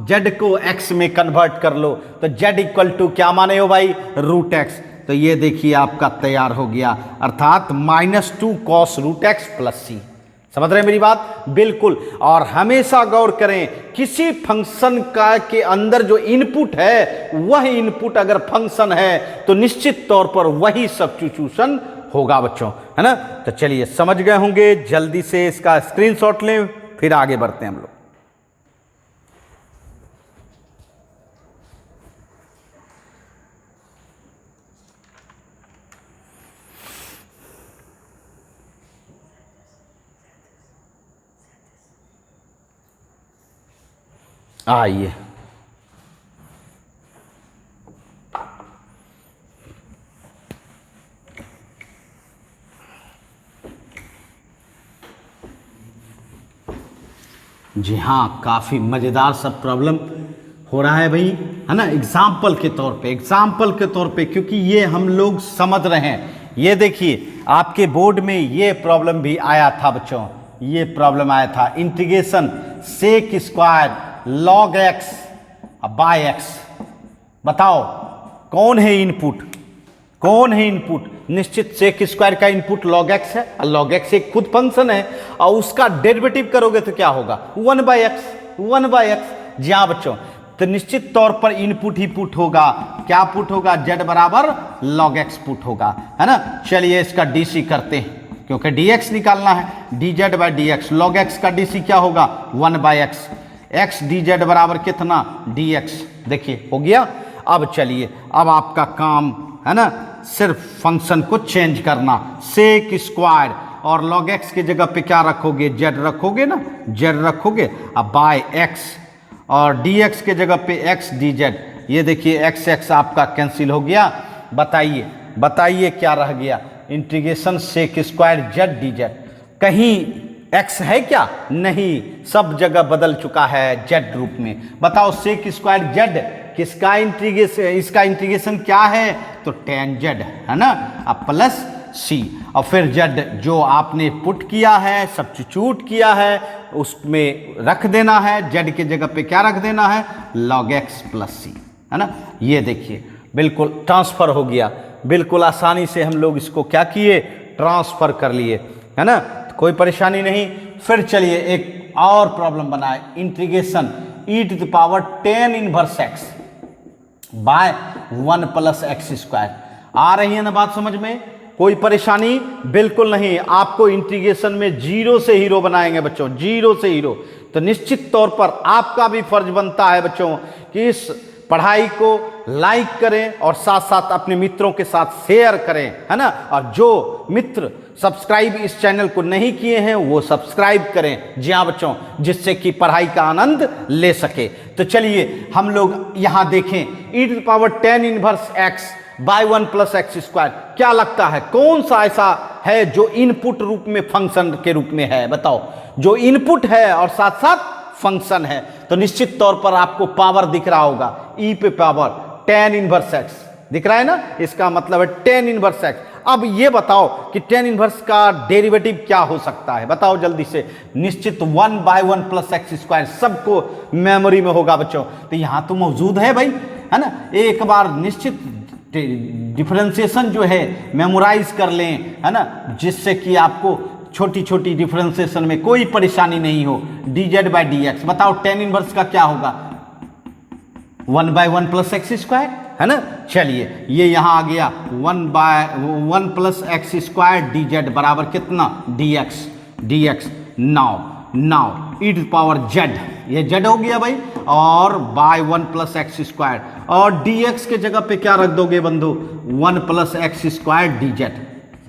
z को x में कन्वर्ट कर लो, तो z इक्वल टू क्या माने हो भाई, रूट एक्स। तो ये देखिए आपका तैयार हो गया, अर्थात -2 cos रूट एक्स प्लस सी। समझ रहे हैं मेरी बात, बिल्कुल। और हमेशा गौर करें, किसी फंक्शन का के अंदर जो इनपुट है, वह इनपुट अगर फंक्शन है तो निश्चित तौर पर वही सब्स्टिट्यूशन होगा बच्चों, है ना। तो चलिए समझ गए होंगे, जल्दी से इसका स्क्रीनशॉट लें, फिर आगे बढ़ते हैं हम लोग। आइए, जी हाँ, काफ़ी मज़ेदार सब प्रॉब्लम हो रहा है भाई, है ना, एग्जाम्पल के तौर पे, क्योंकि ये हम लोग समझ रहे हैं। ये देखिए आपके बोर्ड में ये प्रॉब्लम भी आया था बच्चों, ये प्रॉब्लम आया था, integration sec square log x by x. बताओ कौन है इनपुट, निश्चित सेक स्क्वायर का इनपुट लॉग एक्स है, और लॉग एक्स एक खुद फंक्शन है, और उसका डेरिवेटिव करोगे तो क्या होगा, 1/x। जी हाँ बच्चों, तो निश्चित तौर पर इनपुट ही पुट होगा, क्या पुट होगा, z बराबर लॉग एक्स पुट होगा, है ना। चलिए इसका डीसी करते हैं, क्योंकि dx निकालना है, dz by dx। Log x का डीसी क्या होगा, 1/x, x dz बराबर कितना, dx। देखिए हो गया। अब चलिए, अब आपका काम है ना, सिर्फ फंक्शन को चेंज करना, सेक स्क्वायर, और लॉग एक्स की जगह पे क्या रखोगे, z रखोगे ना, z रखोगे, अब बाय x, और dx के जगह पे x dz। ये देखिए x आपका कैंसिल हो गया। बताइए क्या रह गया, integration sec square z dz। कहीं x है क्या, नहीं, सब जगह बदल चुका है z रूप में। बताओ सेक स्क्वायर z किसका इंटीग्रेशन, इसका इंटीग्रेशन क्या है, तो tan z, है ना, अब प्लस c, और फिर z जो आपने पुट किया है, सब्स्टिट्यूट किया है, उसमें रख देना है, z की जगह पे क्या रख देना है, log x प्लस c, है ना। ये देखिए बिल्कुल ट्रांसफर हो गया, बिल्कुल आसानी से हम लोग इसको क्या किए, ट्रांसफर कर लिए, है ना, कोई परेशानी नहीं। फिर चलिए एक और प्रॉब्लम बनाए, integration e to the power tan inverse x by 1 plus x square. आ रही है ना बात समझ में, कोई परेशानी बिल्कुल नहीं। आपको इंटीग्रेशन में जीरो से हीरो बनाएंगे बच्चों, जीरो से हीरो। तो निश्चित तौर पर आपका भी फर्ज बनता है बच्चों कि इस पढ़ाई को लाइक करें और साथ साथ अपने मित्रों के साथ शेयर करें, है ना। और जो मित्र सब्सक्राइब इस चैनल को नहीं किए हैं वो सब्सक्राइब करें, जी हाँ बच्चों, जिससे कि पढ़ाई का आनंद ले सके। तो चलिए हम लोग यहाँ देखें e⁻10 inverse x by 1 plus x square. क्या लगता है कौन सा ऐसा है जो इनपुट रूप में फंक्शन के रूप में है, बताओ, जो इनपुट है और साथ साथ फंक्शन है। तो निश्चित तौर पर आपको पावर दिख रहा होगा, e पे पावर 10 इनवर्स x दिख रहा है ना, इसका मतलब है 10 इनवर्स x। अब ये बताओ कि 10 इनवर्स का डेरिवेटिव क्या हो सकता है, बताओ जल्दी से। निश्चित 1 बाय 1 प्लस एक्स स्क्वायर सबको मेमोरी में होगा बच्चों, तो यहां तो मौजूद है भाई, है ना। एक बार निश्चित डिफरेंशिएशन जो है मेमोराइज कर लें, है ना, जिससे कि आपको छोटी छोटी डिफरेंशिएशन में कोई परेशानी नहीं हो। dz बाई dx, बताओ 10 इनवर्स का क्या होगा, 1 बाय 1 प्लस एक्स स्क्वायर, है ना। चलिए ये यहां आ गया 1 by 1 plus x square dz बराबर कितना, dx। Now e to power z, ये z हो गया भाई, और बाय 1 प्लस एक्स स्क्वायर, और dx के जगह पे क्या रख दोगे बंधु, 1 प्लस एक्स स्क्वायर dz,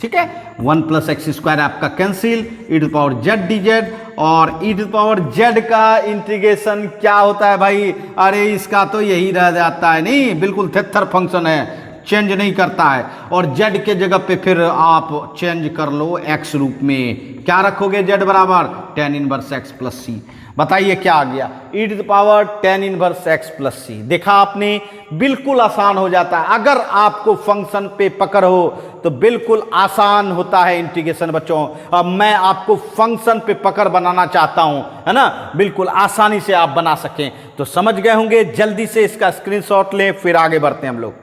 ठीक है। 1 प्लस एक्स स्क्वायर आपका cancel, e to power z dz, और e टू पावर z का इंटीग्रेशन क्या होता है भाई, अरे इसका तो यही रह जाता है, नहीं बिल्कुल थेथर फंक्शन है, चेंज नहीं करता है। और z के जगह पे फिर आप चेंज कर लो x रूप में, क्या रखोगे, z बराबर 10 इनवर्स x प्लस c। बताइए क्या आ गया, e to the power 10 inverse x plus c। देखा आपने, बिल्कुल आसान हो जाता है। अगर आपको फंक्शन पे पकड़ हो तो बिल्कुल आसान होता है इंटीग्रेशन बच्चों। अब मैं आपको फंक्शन पे पकड़ बनाना चाहता हूं, है ना, बिल्कुल आसानी से आप बना सकें। तो समझ गए होंगे, जल्दी से इसका स्क्रीनशॉट लें, फिर आगे बढ़ते हैं हम लोग।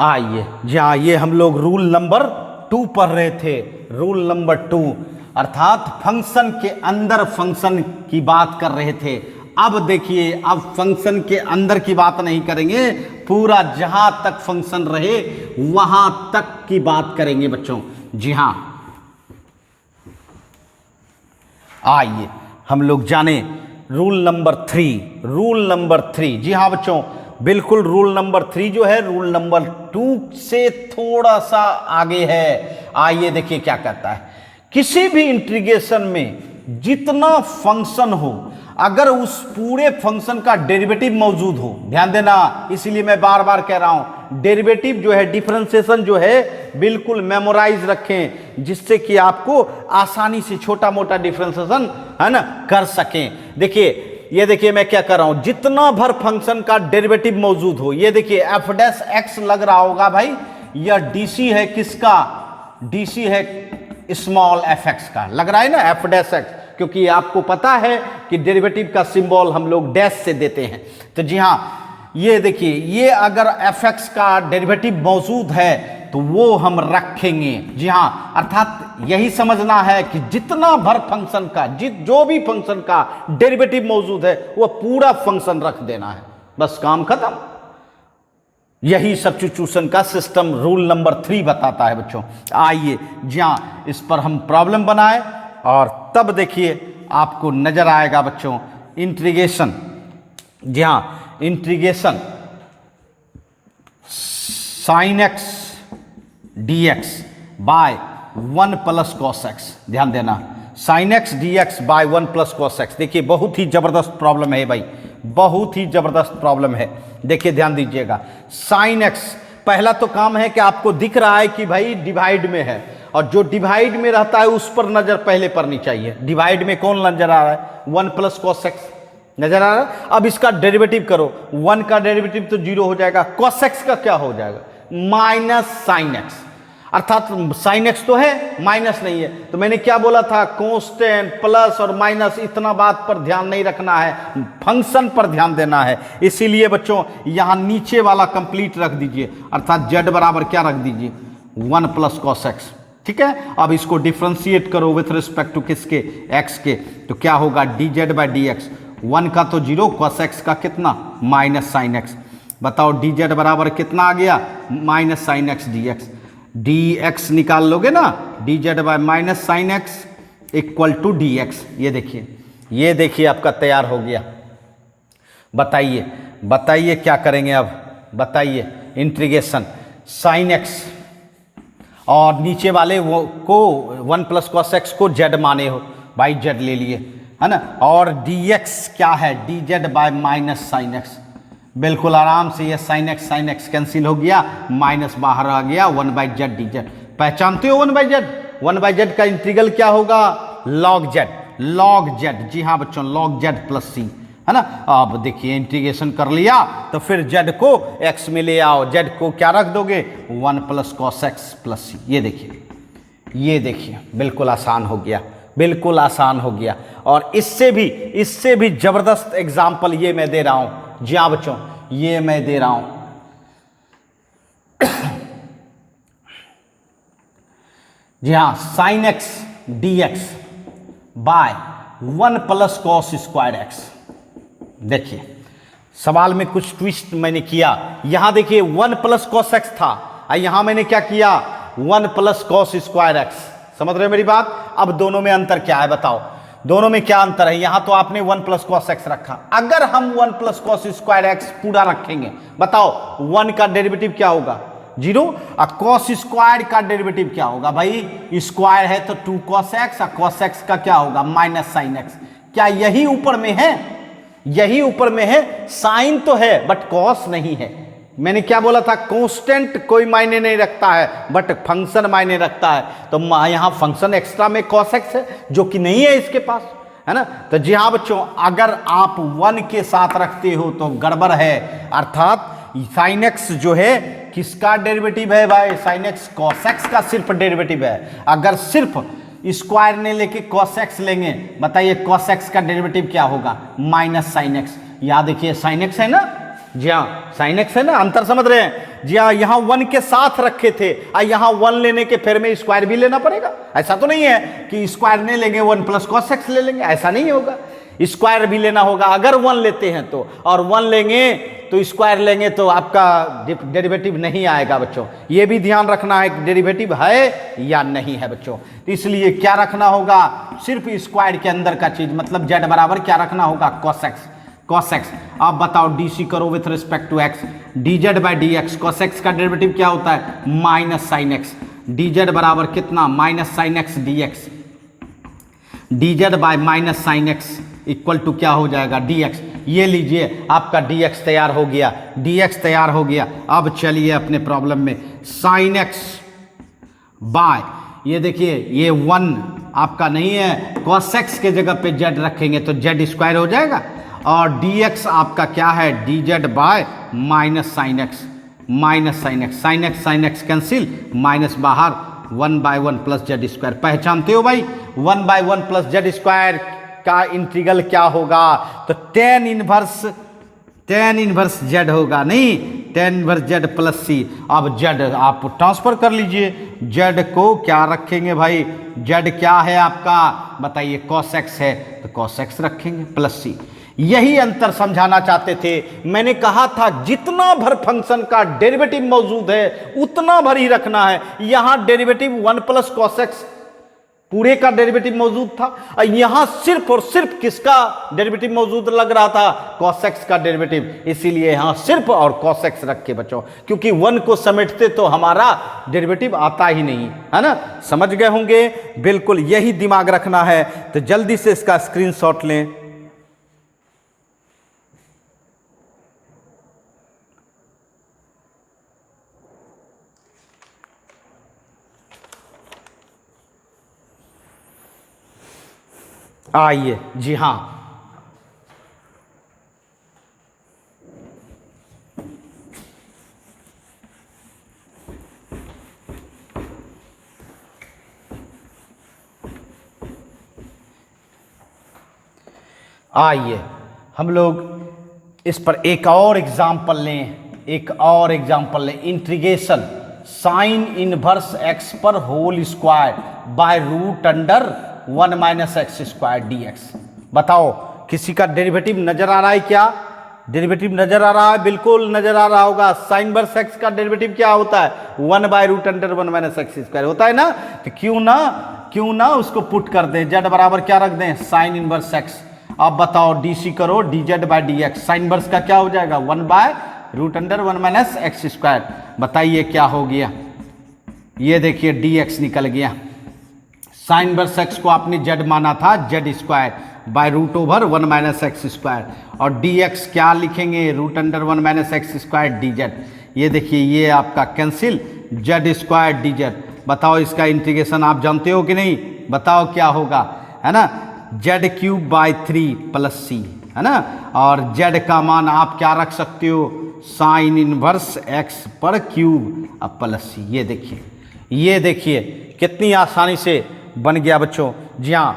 आइए जी हाँ, ये हम लोग रूल नंबर 2 पढ़ रहे थे, रूल नंबर 2, अर्थात फंक्शन के अंदर फंक्शन की बात कर रहे थे। अब देखिए, अब फंक्शन के अंदर की बात नहीं करेंगे, पूरा जहां तक फंक्शन रहे वहां तक की बात करेंगे बच्चों, जी हाँ। आइए हम लोग जाने रूल नंबर 3, रूल नंबर 3, जी हाँ बच्चों, बिल्कुल रूल नंबर 3 जो है रूल नंबर 2 से थोड़ा सा आगे है। आइए देखिए क्या कहता है, किसी भी इंटीग्रेशन में जितना फंक्शन हो, अगर उस पूरे फंक्शन का डेरिवेटिव मौजूद हो, ध्यान देना, इसीलिए मैं बार बार कह रहा हूं, डेरिवेटिव जो है, डिफरेंशिएशन जो है, बिल्कुल मेमोराइज रखें, जिससे कि आपको आसानी से छोटा मोटा डिफरेंशिएशन, है ना, कर सकें। देखिए, ये देखिए मैं क्या कर रहा हूं, जितना भर फंक्शन का डेरिवेटिव मौजूद हो, ये देखिए एफ डैश एक्स लग रहा होगा भाई, यह डीसी है किसका, डीसी है स्मॉल एफ एक्स का, लग रहा है ना, एफ डैश एक्स, क्योंकि आपको पता है कि डेरिवेटिव का सिंबल हम लोग डैश से देते हैं। तो जी हां, ये देखिए, ये अगर एफ एक्स का डेरिवेटिव मौजूद है तो वो हम रखेंगे, जी हां, अर्थात यही समझना है कि जितना भर फंक्शन का, जो भी फंक्शन का डेरिवेटिव मौजूद है वो पूरा फंक्शन रख देना है, बस काम खत्म। यही सब्स्टिट्यूशन का सिस्टम रूल नंबर 3 बताता है बच्चों। आइए जी हां, इस पर हम प्रॉब्लम बनाए और तब देखिए आपको नजर आएगा बच्चों इंटीग्रेशन, जी हां, integration sine x dx by 1 plus cos x, ध्यान देना, sine x dx by 1 plus cos x. देखिए बहुत ही जबरदस्त प्रॉब्लम है भाई, बहुत ही जबरदस्त प्रॉब्लम है। देखिए ध्यान दीजिएगा, साइन एक्स, पहला तो काम है कि आपको दिख रहा है कि भाई डिवाइड में है, और जो डिवाइड में रहता है उस पर नजर पहले पड़नी चाहिए। डिवाइड में कौन नजर आ रहा है, 1 प्लस कॉस एक्स नजर आ रहा है। अब इसका डेरिवेटिव करो, 1 का डेरिवेटिव तो 0 हो जाएगा, कॉस एक्स का क्या हो जाएगा, माइनस साइन एक्स, अर्थात साइन एक्स तो है, माइनस नहीं है। तो मैंने क्या बोला था, कांस्टेंट, प्लस और माइनस, इतना बात पर ध्यान नहीं रखना है, फंक्शन पर ध्यान देना है। इसीलिए बच्चों यहां नीचे वाला कंप्लीट रख दीजिए, अर्थात z बराबर क्या रख दीजिए, 1 प्लस कॉस एक्स। ठीक है, अब इसको डिफ्रेंशिएट करो विथ रिस्पेक्ट टू किसके, एक्स के, तो क्या होगा d z by d x. 1 का तो 0, कॉस एक्स का कितना माइनस साइन एक्स। बताओ डी जेड बराबर कितना आ गया, minus sine x d x. D x निकाल लोगे ना, d z by minus sine x equal to d x. ये देखिए आपका तैयार हो गया। बताइए क्या करेंगे अब, बताइए। इंटीग्रेशन साइन एक्स और नीचे वाले वो को 1 प्लस कॉस एक्स को जेड माने हो भाई, जेड ले लिए है ना, और डी एक्स क्या है, D z bye minus sine x. बिल्कुल आराम से ये साइन एक्स कैंसिल हो गया, माइनस बाहर आ गया, 1 बाई जेड डी जेड। पहचानते हो 1 बाई जेड? 1 बाई जेड का इंटीग्रल क्या होगा, लॉग जेड। जी हाँ बच्चों, लॉग जेड प्लस सी, है ना। अब देखिए इंटीग्रेशन कर लिया तो फिर जेड को एक्स में ले आओ, जेड को क्या रख दोगे, 1 प्लस कॉस एक्स प्लस सी। ये देखिए बिल्कुल आसान हो गया, बिल्कुल आसान हो गया। और इससे भी जबरदस्त एग्जाम्पल ये मैं दे रहा हूं। जी हाँ बच्चों, ये मैं दे रहा हूं। जी हाँ, sine x d x by 1 plus cos square x. देखिए सवाल में कुछ ट्विस्ट मैंने किया। यहां देखिए 1 प्लस कॉस एक्स था और यहां मैंने क्या किया, 1 प्लस कॉस स्क्वायर एक्स। समझ रहे हो मेरी बात? अब दोनों में अंतर क्या है बताओ, दोनों में क्या अंतर है। यहां तो आपने 1 प्लस कॉस एक्स रखा, अगर हम 1 प्लस कॉस स्क्वायर एक्स पूरा रखेंगे, बताओ 1 का डेरिवेटिव क्या होगा, 0। और कॉस स्क्वायर का डेरिवेटिव क्या होगा भाई, स्क्वायर है तो 2 कॉस एक्स, और कॉस एक्स का क्या होगा माइनस साइन एक्स। क्या यही ऊपर में है, यही ऊपर में है। साइन तो है बट कॉस नहीं है। मैंने क्या बोला था, कांस्टेंट कोई मायने नहीं रखता है बट फंक्शन मायने रखता है। तो यहां फंक्शन एक्स्ट्रा में कॉस एक्स है जो कि नहीं है इसके पास, है ना। तो जी हाँ बच्चों, अगर आप 1 के साथ रखते हो तो गड़बड़ है। अर्थात साइन एक्स जो है किसका डेरिवेटिव है भाई, साइन एक्स कॉस एक्स का सिर्फ डेरिवेटिव है। अगर सिर्फ स्क्वायर ने लेके कॉस एक्स लेंगे, बताइए कॉस एक्स का डेरिवेटिव क्या होगा, माइनस साइन एक्स। यहां देखिए साइन एक्स है ना, जी हाँ साइन एक्स है ना, अंतर समझ रहे हैं। जी हाँ, यहां 1 के साथ रखे थे और यहां 1 लेने के फिर में स्क्वायर भी लेना पड़ेगा। ऐसा तो नहीं है कि स्क्वायर नहीं लेंगे 1 प्लस कॉस एक्स ले लेंगे, ऐसा नहीं होगा। स्क्वायर भी लेना होगा अगर 1 लेते हैं तो, और 1 लेंगे तो स्क्वायर लेंगे तो आपका डेरिवेटिव नहीं आएगा बच्चों। ये भी ध्यान रखना है डेरिवेटिव है या नहीं है बच्चों। तो इसलिए क्या रखना होगा, सिर्फ स्क्वायर के अंदर का चीज, मतलब जेड बराबर क्या रखना होगा, कॉस एक्स। आप बताओ डीसी करो with respect to x, d z by d x. Cos x का डेरिवेटिव क्या होता है, minus sine x. D z बराबर कितना, minus sine x d x. D z by minus sine x equal to क्या हो जाएगा, डी एक्स। ये लीजिए आपका डी एक्स तैयार हो गया, डी एक्स तैयार हो गया। अब चलिए अपने प्रॉब्लम में, साइन एक्स बाय, ये देखिए ये 1 आपका नहीं है, कॉस एक्स के जगह पे जेड रखेंगे तो जेड स्क्वायर हो जाएगा, और डी एक्स आपका क्या है, D z bye minus sine x. Sine x cancel, minus बाहर, 1 बाय 1 प्लस जेड स्क्वायर। पहचानते हो भाई 1 बाय 1 प्लस जेड स्क्वायर का इंटीग्रल क्या होगा, तो टेन इनवर्स जेड होगा, नहीं टेन इनवर्स जेड प्लस सी। अब जेड आप ट्रांसफर कर लीजिए, जेड को क्या रखेंगे भाई, जेड क्या है आपका बताइए, कॉस एक्स है तो कॉस एक्स रखेंगे प्लस सी। यही अंतर समझाना चाहते थे। मैंने कहा था जितना भर फंक्शन का डेरिवेटिव मौजूद है उतना भर ही रखना है। यहां डेरिवेटिव 1 प्लस कॉस एक्स पूरे का डेरिवेटिव मौजूद था, और यहां सिर्फ और सिर्फ किसका डेरिवेटिव मौजूद लग रहा था, कॉस एक्स का डेरिवेटिव। इसीलिए यहां सिर्फ और कॉस एक्स रख के बच्चों, क्योंकि 1 को समेटते तो हमारा डेरिवेटिव आता ही नहीं है ना। समझ गए होंगे, बिल्कुल यही दिमाग रखना है। तो जल्दी से इसका स्क्रीनशॉट लें। आइए, जी हाँ, आइए हम लोग इस पर एक और एग्जाम्पल लें, इंटीग्रेशन साइन इनवर्स एक्स पर whole square by root under 1 minus x square D x. बताओ किसी का डेरिवेटिव नजर आ रहा है क्या? डेरिवेटिव नजर आ रहा है? बिल्कुल नजर आ रहा होगा। साइन इनवर्स एक्स का डेरिवेटिव क्या होता है? 1 by root under 1 minus x square होता है ना। तो क्यों ना उसको पुट कर दें, जेड बराबर क्या रख दें? Sine inverse x. अब बताओ डीसी करो d z by d x. Sine inverse का क्या हो जाएगा? 1 by root under 1 minus x square. बताइए क्या हो गया? ये देखिए डी एक्स निकल गया। साइन इनवर्स एक्स को आपने जेड माना था, z square by root over 1 minus x square, और डी एक्स क्या लिखेंगे? Root under 1 minus x square d z. ये देखिए ये आपका cancel, z square d z. बताओ इसका इंटीग्रेशन आप जानते हो कि नहीं? बताओ क्या होगा, है ना? Z cube by 3 plus C, है ना। और जेड का मान आप क्या रख सकते हो? साइन इनवर्स एक्स पर क्यूब अब प्लस सी। ये देखिए कितनी आसानी से बन गया बच्चों। जी हाँ,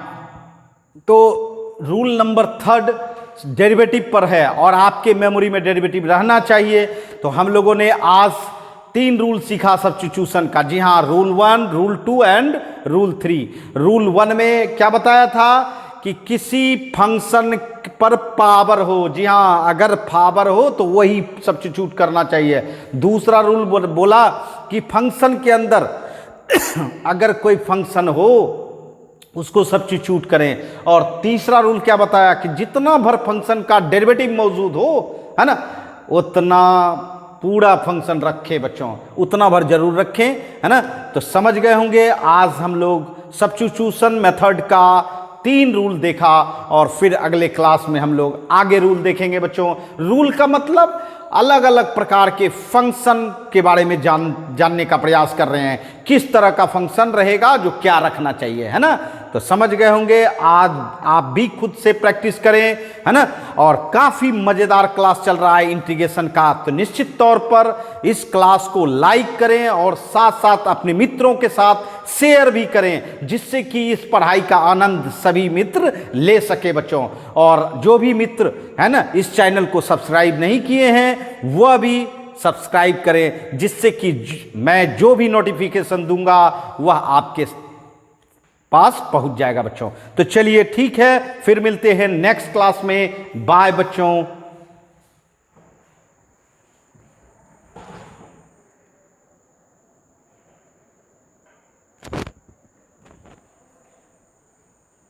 तो रूल नंबर 3 डेरिवेटिव पर है और आपके मेमोरी में डेरिवेटिव रहना चाहिए। तो हम लोगों ने आज 3 रूल सीखा सब्स्टिट्यूशन का। जी हाँ, rule 1, rule 2 and rule 3। Rule 1 में क्या बताया था कि किसी फंक्शन पर पावर हो, जी हाँ, अगर पावर हो तो वही सब्स्टिट्यूट करना चाहिए। दूसरा रूल बोला कि फंक्शन के अंदर अगर कोई फंक्शन हो उसको सब्स्टिट्यूट करें। और तीसरा रूल क्या बताया कि जितना भर फंक्शन का डेरिवेटिव मौजूद हो, है ना, उतना पूरा फंक्शन रखें बच्चों, उतना भर जरूर रखें, है ना। तो समझ गए होंगे आज हम लोग सब्स्टिट्यूशन मेथड का 3 रूल देखा और फिर अगले क्लास में हम लोग आगे रूल देखेंगे बच्चों। रूल का मतलब अलग अलग प्रकार के फंक्शन के बारे में जानने का प्रयास कर रहे हैं, किस तरह का फंक्शन रहेगा जो क्या रखना चाहिए, है ना। तो समझ गए होंगे। आज आप भी खुद से प्रैक्टिस करें, है ना। और काफ़ी मज़ेदार क्लास चल रहा है इंटीग्रेशन का, तो निश्चित तौर पर इस क्लास को लाइक करें और साथ साथ अपने मित्रों के साथ शेयर भी करें, जिससे कि इस पढ़ाई का आनंद सभी मित्र ले सके बच्चों। और जो भी मित्र है ना इस चैनल को सब्सक्राइब नहीं किए हैं वह भी सब्सक्राइब करें, जिससे कि मैं जो भी नोटिफिकेशन दूंगा वह आपके पास पहुंच जाएगा बच्चों। तो चलिए ठीक है, फिर मिलते हैं नेक्स्ट क्लास में। बाय बच्चों।